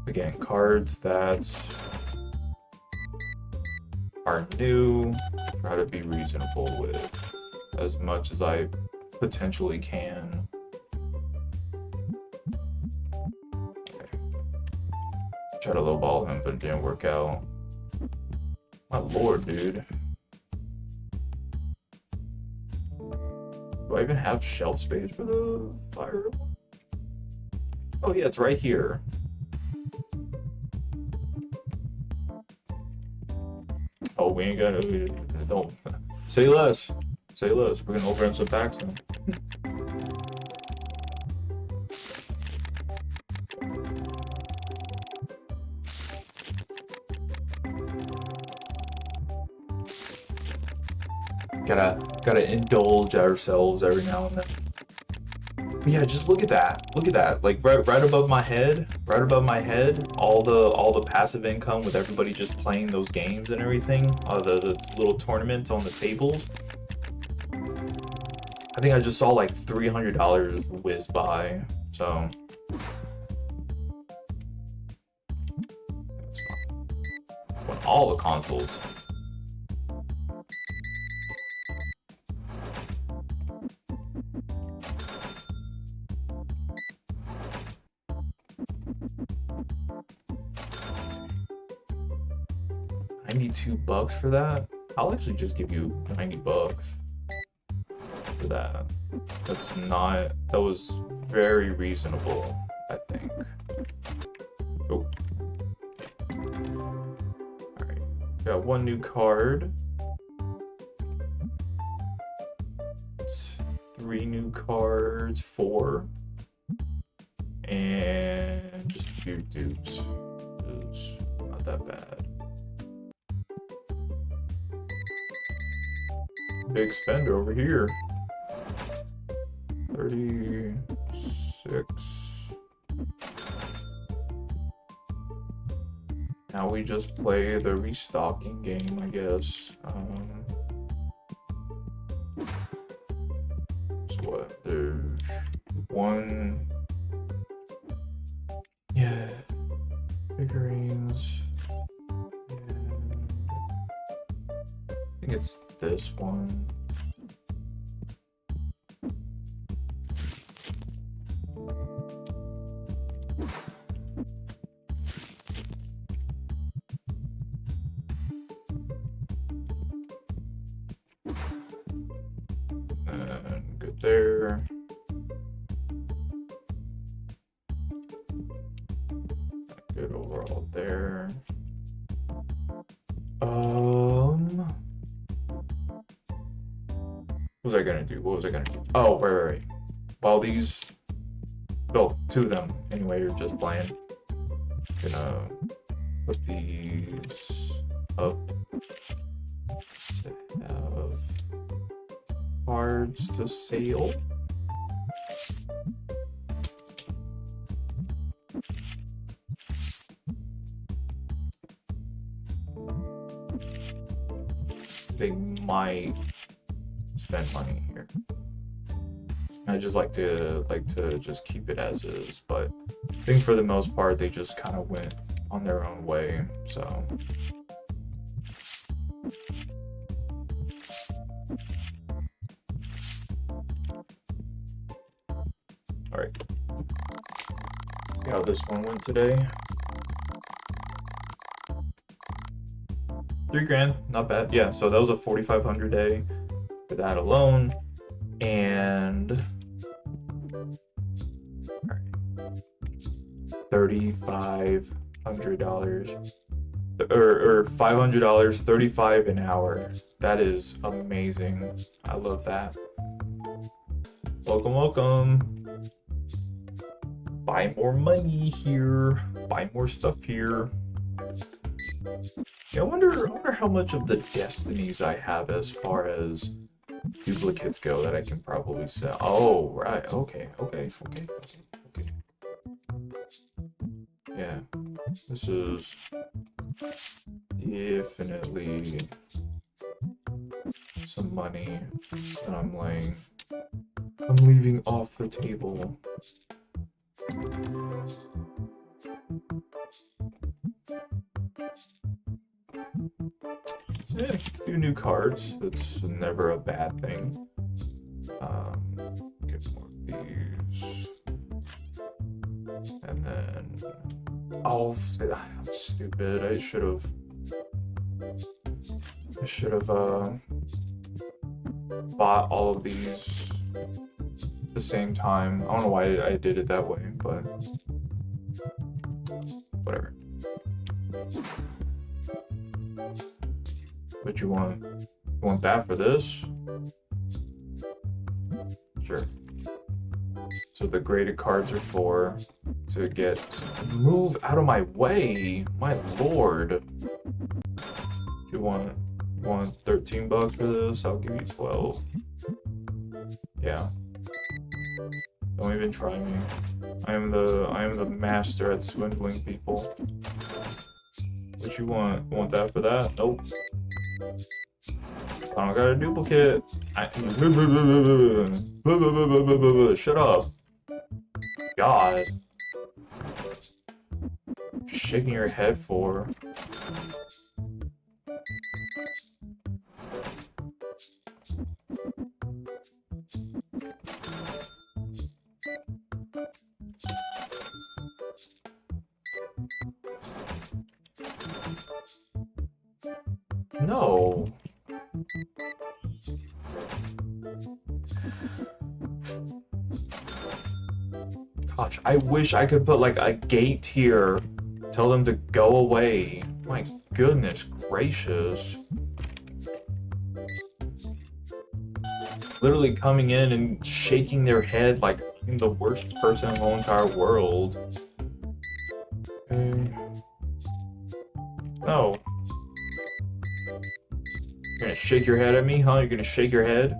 Again, cards that are new, try to be reasonable with as much as I potentially can. Okay. Try to lowball him, but it didn't work out. My lord, dude. Do I even have shelf space for the fire? Oh yeah, it's right here. Oh, we ain't gonna. Don't say less. Say less. We're gonna open some packs then. Gotta indulge ourselves every now and then. But yeah, just look at that. Look at that. Like right above my head, all the passive income with everybody just playing those games and everything. The little tournaments on the tables. I think I just saw like $300 whiz by. So on all the consoles. $92 for that? I'll actually just give you $90 for that. That was very reasonable, I think. Oh. Alright, got 1 new card. 3 new cards, 4. And just a few dupes. It's not that bad. Big spender over here. 36. Now we just play the restocking game, I guess. So what? There's 1. Yeah. Figurines. think it's this one. And good there. Good overall there. What was I gonna do? What was I gonna do? Oh, right. While these, oh, two of them anyway are just playing. Gonna put these up to have cards to sale. They might spend money here. I just like to just keep it as is, but I think for the most part they just kind of went on their own way. So all right, see how this one went today. $3,000, not bad. Yeah, so that was a 4,500 day for that alone, and $3,500 or $500, 35 an hour. That is amazing. I love that. Welcome. Buy more money here. Buy more stuff here. Yeah, I wonder how much of the destinies I have as far as duplicates go that I can probably sell. Oh, right. Okay. Yeah, this is definitely some money that I'm leaving off the table. Yeah, a few new cards. That's never a bad thing. Get more of these. And then... Oh, I'm stupid. I should have bought all of these at the same time. I don't know why I did it that way, but whatever. But you want that for this? Sure. So the graded cards are for to get move out of my way. My lord. You want $13 for this? I'll give you 12. Yeah. Don't even try me. I am the master at swindling people. What you want? Want that for that? Nope. I don't got a duplicate. Shut up. God. Shaking your head for. No. Gosh, I wish I could put like a gate here. Tell them to go away. My goodness gracious. Literally coming in and shaking their head like I'm the worst person in the whole entire world. No. You're gonna shake your head at me, huh? You're gonna shake your head?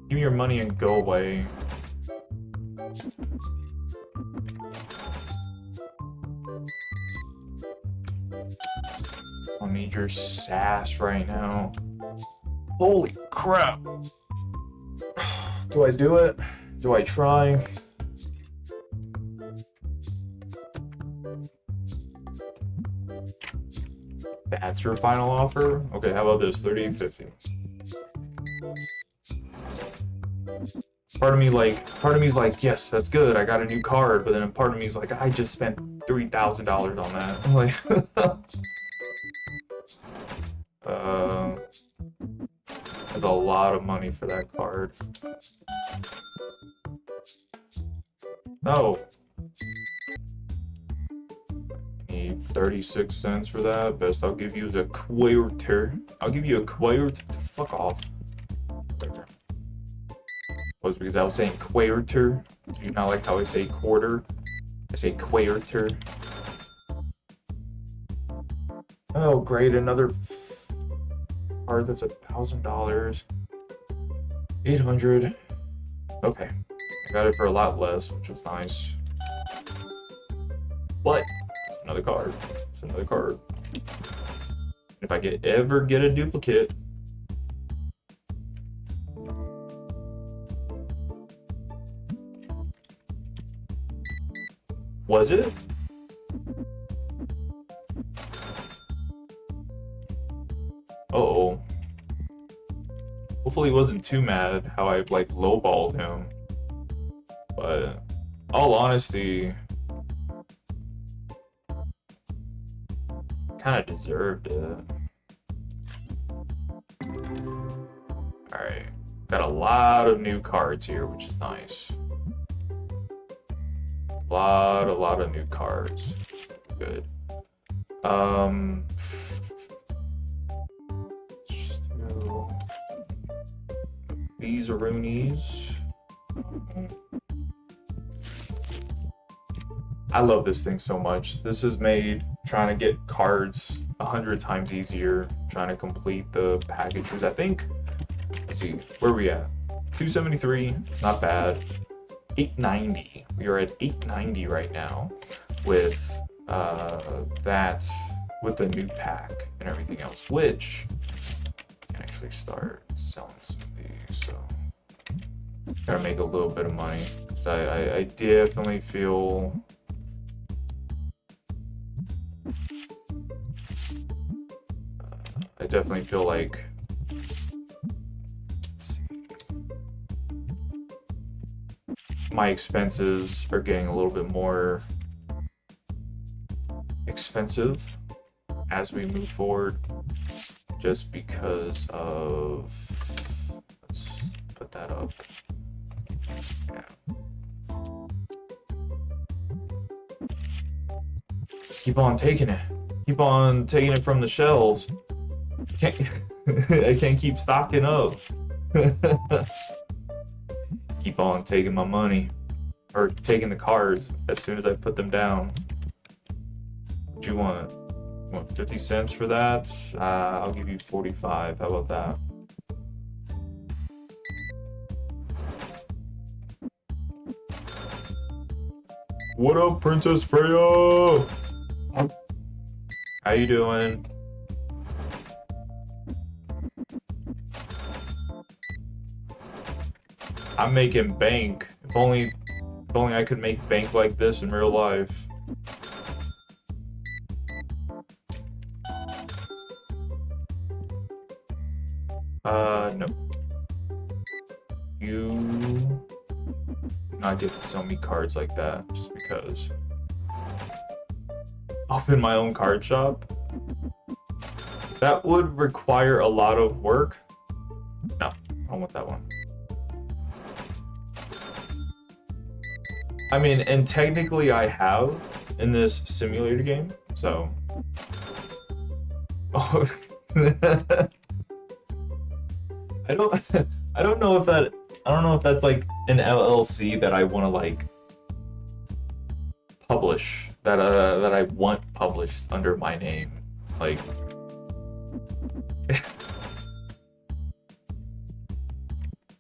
Give me your money and go away. I need your sass right now. Holy crap! Do I do it? Do I try? That's your final offer? Okay, how about this? 38.50. Part of me's like, yes, that's good. I got a new card, but then part of me's like, I just spent $3,000 on that. I'm like, that's a lot of money for that card. Oh. Need 36 cents for that. Best I'll give you is a quarter. I'll give you a quarter. Fuck off. Was because I was saying quarter. Do you not like how I say quarter? I say quarter. Oh, great, another card that's $1,000. 800. Okay, I got it for a lot less, which was nice. But it's another card. It's another card. If I ever get a duplicate. Was it? Uh-oh. Hopefully he wasn't too mad how I, like, lowballed him. But, all honesty, kind of deserved it. Alright. Got a lot of new cards here, which is nice. A lot of new cards. Good. Just do these Roonies. I love this thing so much. This has made trying to get cards 100 times easier, trying to complete the packages. I think, let's see, where are we at? 273, not bad. 890. We are at 890 right now with that, with the new pack and everything else, which I can actually start selling some of these. So gotta make a little bit of money because I definitely feel like, let's see, my expenses are getting a little bit more expensive as we move forward, just because of, let's put that up. Yeah. Keep on taking it. Keep on taking it from the shelves. I can't keep stocking up. Keep on taking my money, or taking the cards as soon as I put them down. What you want? You want 50 cents for that? I'll give you 45. How about that? What up, Princess Freya? How you doing? I'm making bank. If only I could make bank like this in real life. No. You do not get to sell me cards like that just because. Open my own card shop? That would require a lot of work. No, I don't want that one. I mean, and technically I have in this simulator game, so. Oh. I don't know if that's like an LLC that I want to like publish, that I want published under my name, like.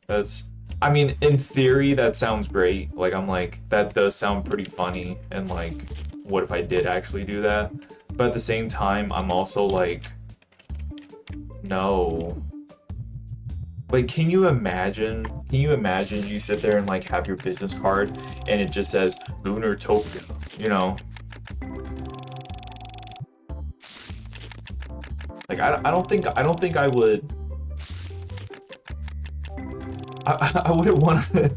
That's, I mean, in theory, that sounds great. Like, I'm like, that does sound pretty funny. And like, what if I did actually do that? But at the same time, I'm also like, no. Like, can you imagine you sit there and like have your business card and it just says Lunartopia, you know? Like I don't think I would. I wouldn't want to.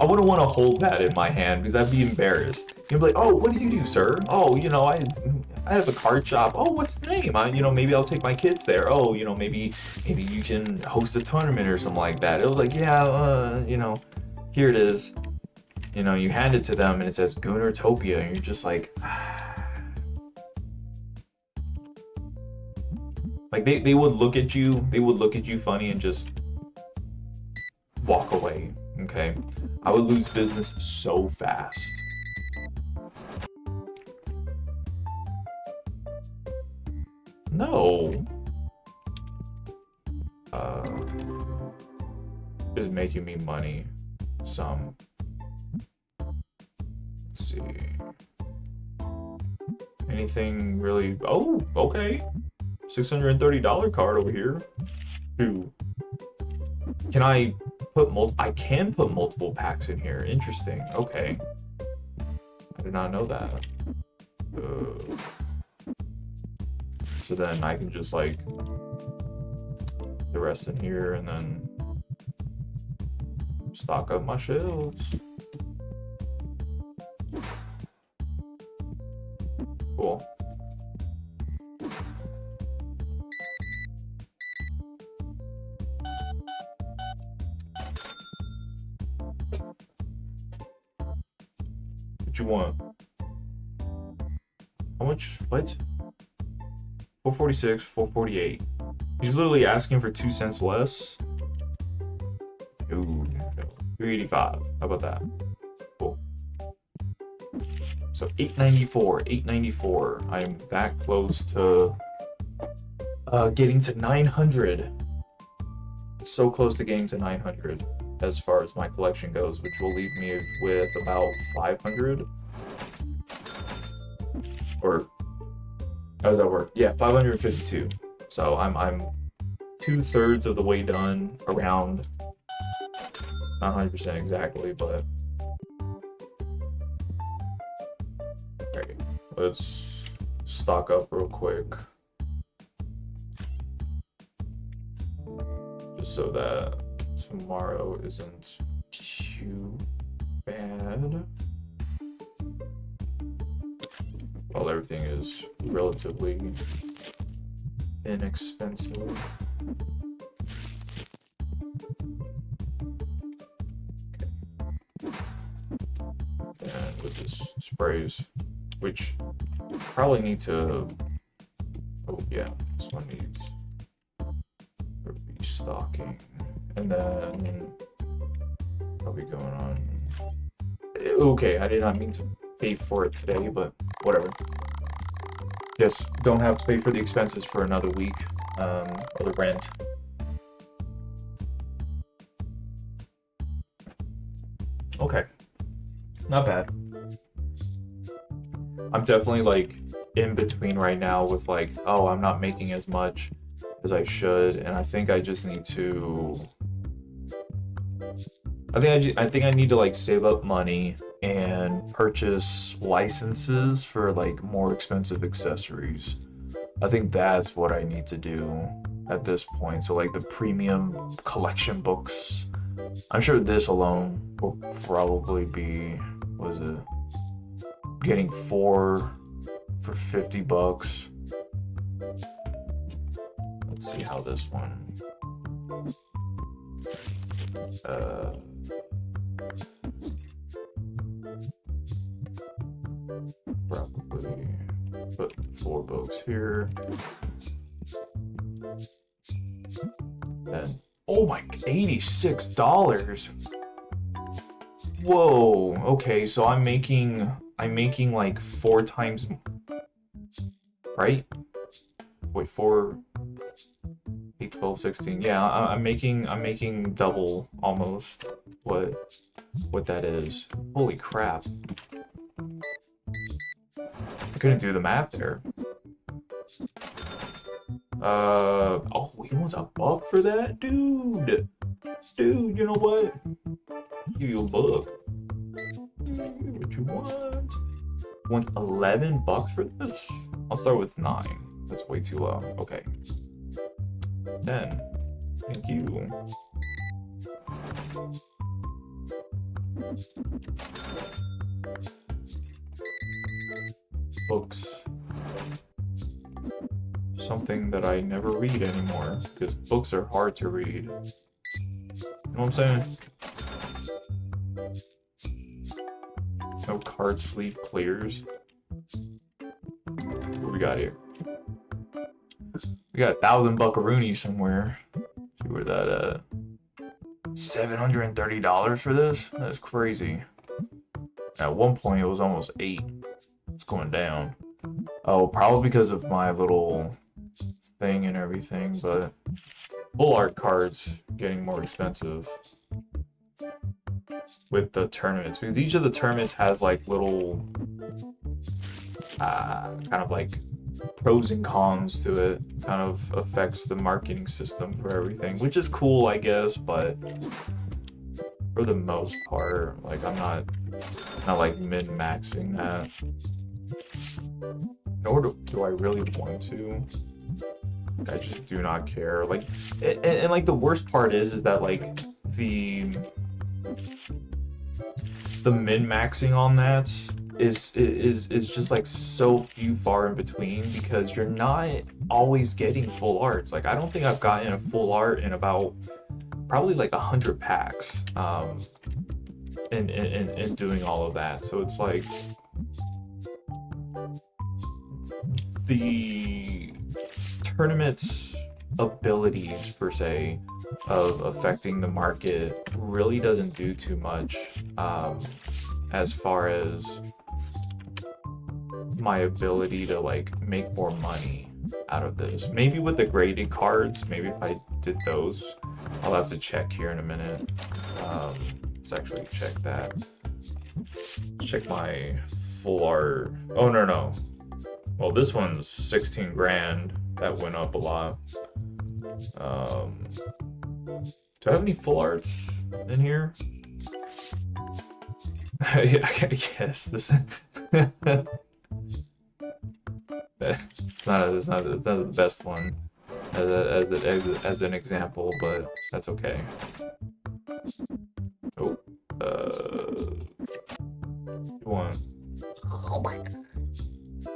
I wouldn't want to hold that in my hand because I'd be embarrassed. You'd be like, "Oh, what do you do, sir? Oh, you know, I have a card shop. Oh, what's the name? You know, maybe I'll take my kids there. Oh, you know, maybe you can host a tournament or something like that." It was like, yeah, you know, here it is. You know, you hand it to them and it says Gunartopia, and you're just like, like they would look at you, funny and just walk away. Okay, I would lose business so fast. No. Is making me money. Some. Let's see. Anything really? Oh, okay. $630 card over here. Ooh. Can I put I can put multiple packs in here. Interesting. Okay. I did not know that. So then I can just like the rest in here and then stock up my shelves. Cool. What you want? How much? What? 446, 448. He's literally asking for 2 cents less. Ooh, 385. How about that? Cool. So 894, 894. I am that close to getting to 900. So close to getting to 900 as far as my collection goes, which will leave me with about 500. Or how does that work? Yeah, 552. So I'm 2/3 of the way done, around. Not 100% exactly, but okay. Let's stock up real quick, just so that tomorrow isn't too bad. While everything is relatively inexpensive. And with this sprays, which probably need to. Oh yeah, this one needs restocking, and then probably going on. Okay, I did not mean to pay for it today, but whatever. Yes, don't have to pay for the expenses for another week, or the rent. Okay, not bad. I'm definitely like in between right now with like, oh, I'm not making as much as I should, and I think I just need to. I think I need to like save up money and purchase licenses for like more expensive accessories. I think that's what I need to do at this point. So like the premium collection books. I'm sure this alone will probably be, what is it? Getting 4 for $50. Let's see how this one. Probably put 4 books here. And oh my, $86. Whoa. Okay, so I'm making like 4 times, right? Wait, 4, 8, 12, 16. Yeah, I'm making double almost what that is. Holy crap. I couldn't do the math there. Oh, he wants $1 for that? Dude, you know what? Give you $1. What you want? Want $11 for this? I'll start with 9. That's way too low. Okay. 10. Thank you. Books. Something that I never read anymore, because books are hard to read. You know what I'm saying? No card sleeve clears. What we got here? We got 1,000 buckaroonies somewhere. Let's see where that $730 for this? That's crazy. At one point it was almost 8. It's going down. Oh, probably because of my little thing and everything, but full art cards getting more expensive with the tournaments, because each of the tournaments has like little kind of like pros and cons to it. Kind of affects the marketing system for everything, which is cool, I guess, but for the most part, like I'm not like min-maxing that. Nor do I really want to. I just do not care. Like, and like the worst part is that like the min-maxing on that is just like so few far in between, because you're not always getting full arts. Like I don't think I've gotten a full art in about probably like 100 packs in doing all of that. So it's like the tournament's abilities per se of affecting the market really doesn't do too much as far as my ability to like make more money out of this. Maybe with the graded cards, maybe if I did those. I'll have to check here in a minute. Let's actually check that. Check my full art. Oh no. Well, this one's 16 grand. That went up a lot. Do I have any full arts in here? I guess this. It's not the best one as an example, but that's okay. Oh, one. Oh my God.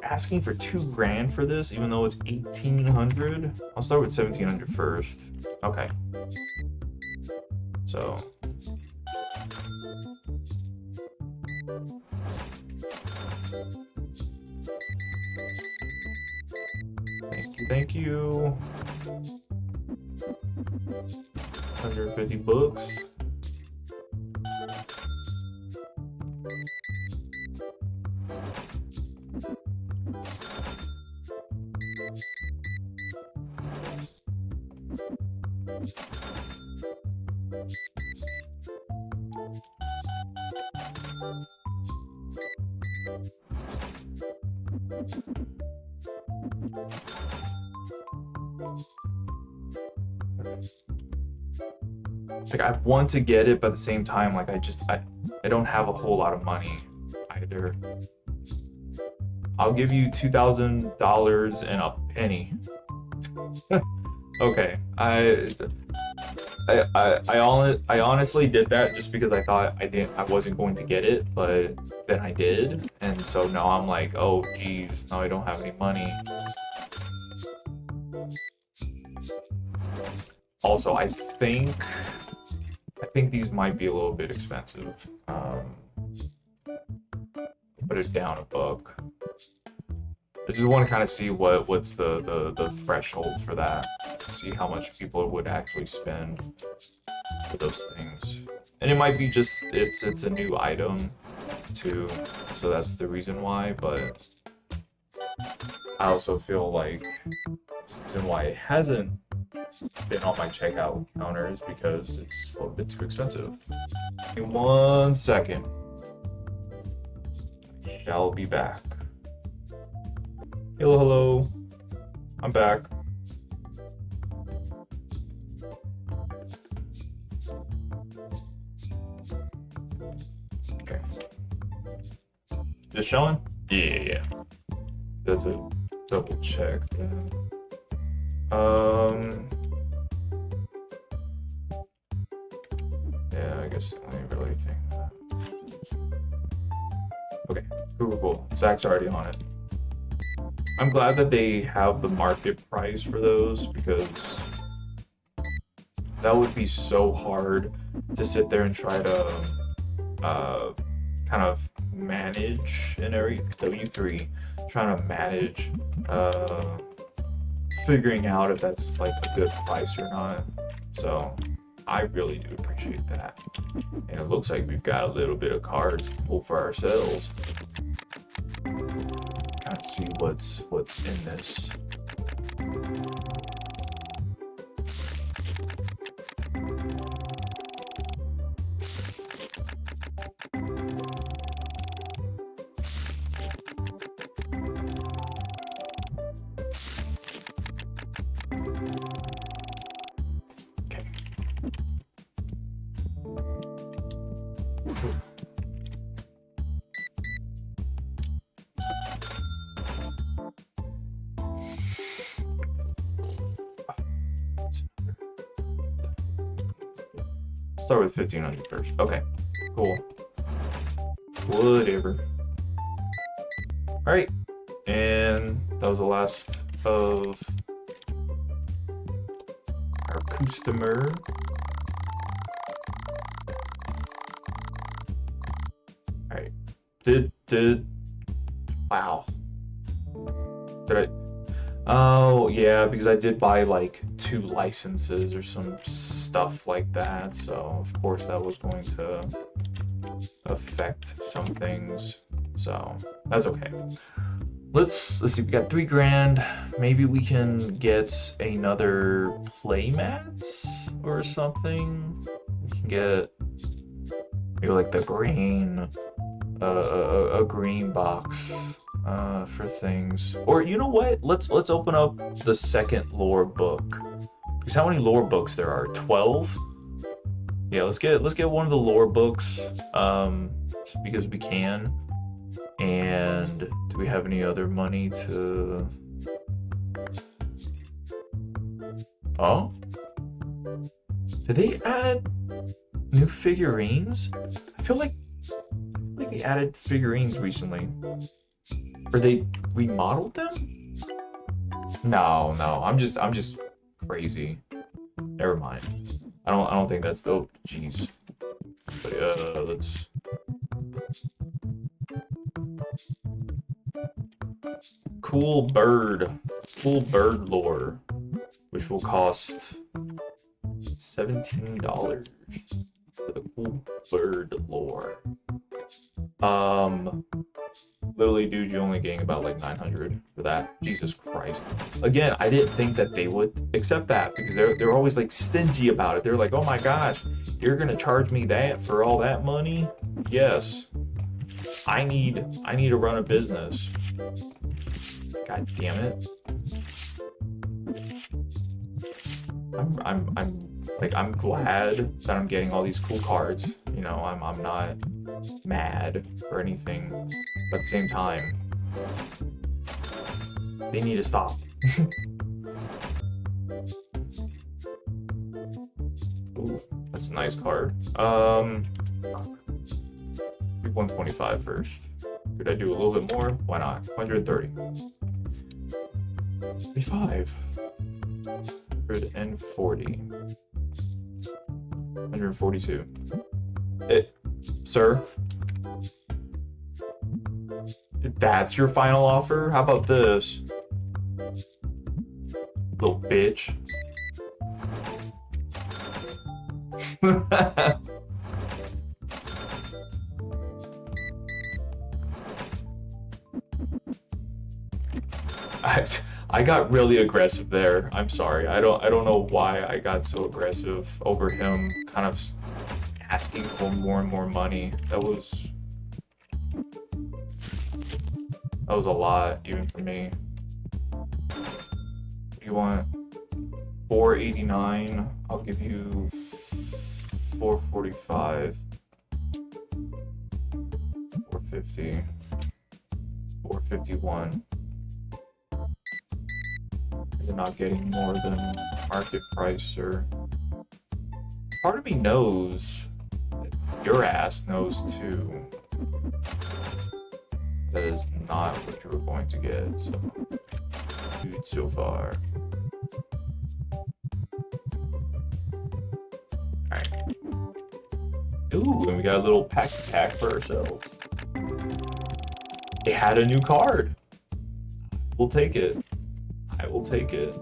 Asking for 2 grand for this, even though it's 1,800. I'll start with 1,700 first. Okay. So. Thank you. 150 books. Like I want to get it, but at the same time, like I don't have a whole lot of money either. I'll give you $2,000 and a penny. Okay, I honestly did that just because I thought I wasn't going to get it, but then I did, and so now I'm like, oh geez, now I don't have any money. Also, I think these might be a little bit expensive. Put it down a buck. I just want to kind of see what's the threshold for that. See how much people would actually spend for those things. And it might be just it's a new item too, so that's the reason why. But I also feel like the reason why it hasn't been on my checkout counter is because it's a little bit too expensive. Give me 1 second. I shall be back. Hello. I'm back. Okay. Just showing? Yeah. That's it. double check that. Yeah, I guess I didn't really think that. Okay, cool. Zach's already on it. I'm glad that they have the market price for those, because that would be so hard to sit there and try to kind of manage in every W3, trying to manage figuring out if that's like a good price or not. So I really do appreciate that. And it looks like we've got a little bit of cards to pull for ourselves. Kind of see what's in this. Start with 1500 first. Okay, cool. Whatever. Alright, and that was the last of our customer. Alright. Wow. Did I? Oh, yeah, because I did buy like 2 licenses or some stuff like that, so of course that was going to affect some things, so that's okay. Let's see, we got 3 grand. Maybe we can get another playmat or something. We can get maybe like the green, a green box for things. Or you know what? Let's open up the second lore book. Because how many lore books there are? 12? Yeah, let's get one of the lore books, because we can. And do we have any other money to? Oh, did they add new figurines? I feel like they added figurines recently. Or they remodeled them? No, I'm just crazy. Never mind. I don't think that's the. Oh, jeez. But let's. Cool bird lore, which will cost $17 for the cool bird lore. Literally, dude, you only getting about like 900 for that. Jesus Christ. Again, I didn't think that they would accept that, because they're always like stingy about it. They're like, oh my gosh, you're gonna charge me that for all that money? Yes. I need to run a business. God damn it. I'm glad that I'm getting all these cool cards. You know, I'm not mad or anything, but at the same time, they need to stop. Ooh, that's a nice card. 125 first. Could I do a little bit more? Why not? 130. 35. 140. 142. Sir? That's your final offer? How about this? Little bitch. I got really aggressive there. I'm sorry. I don't know why I got so aggressive over him kind of asking for more and more money. That was a lot, even for me. You want 489? I'll give you 445. 450. 451. You're not getting more than market price, or part of me knows, your ass knows too, that is not what you were going to get. So, dude, so far. Alright. Ooh, and we got a little pack for ourselves. They had a new card. We'll take it. I will take it.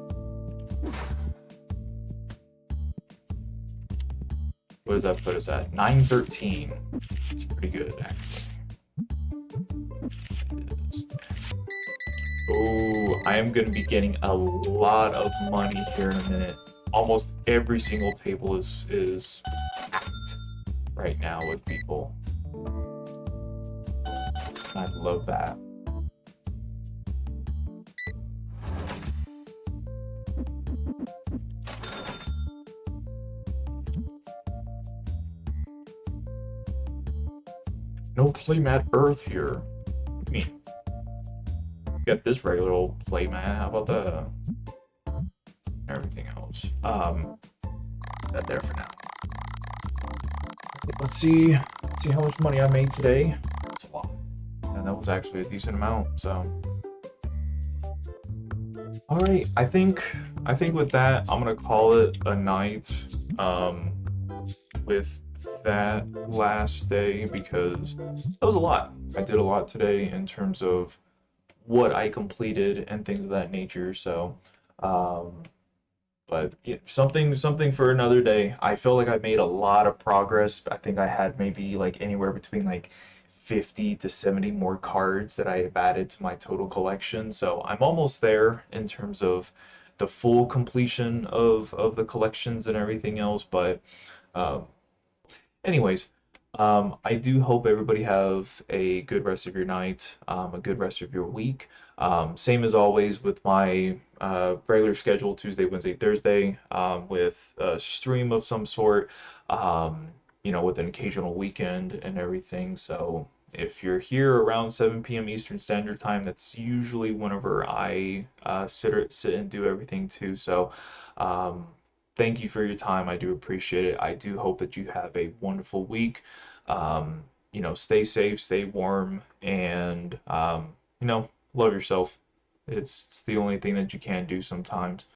What does that put us at? 913. It's pretty good, actually. Oh, I am going to be getting a lot of money here in a minute. Almost every single table is packed right now with people. I love that. No playmat Earth here. I mean, get this regular old playmat. How about that? Everything else. That there for now. Let's see how much money I made today. That's a lot, and that was actually a decent amount. So, all right. I think with that, I'm gonna call it a night. With that last day, because that was a lot. I did a lot today in terms of what I completed and things of that nature. So, but yeah, something for another day. I feel like I made a lot of progress. I think I had maybe like anywhere between like 50 to 70 more cards that I have added to my total collection. So I'm almost there in terms of the full completion of the collections and everything else. But um, anyways, I do hope everybody have a good rest of your night, a good rest of your week. Same as always with my regular schedule, Tuesday, Wednesday, Thursday, with a stream of some sort, with an occasional weekend and everything. So if you're here around 7 p.m. Eastern Standard Time, that's usually whenever I sit and do everything too. So, um, thank you for your time. I do appreciate it. I do hope that you have a wonderful week. Stay safe, stay warm, and love yourself. It's the only thing that you can do sometimes.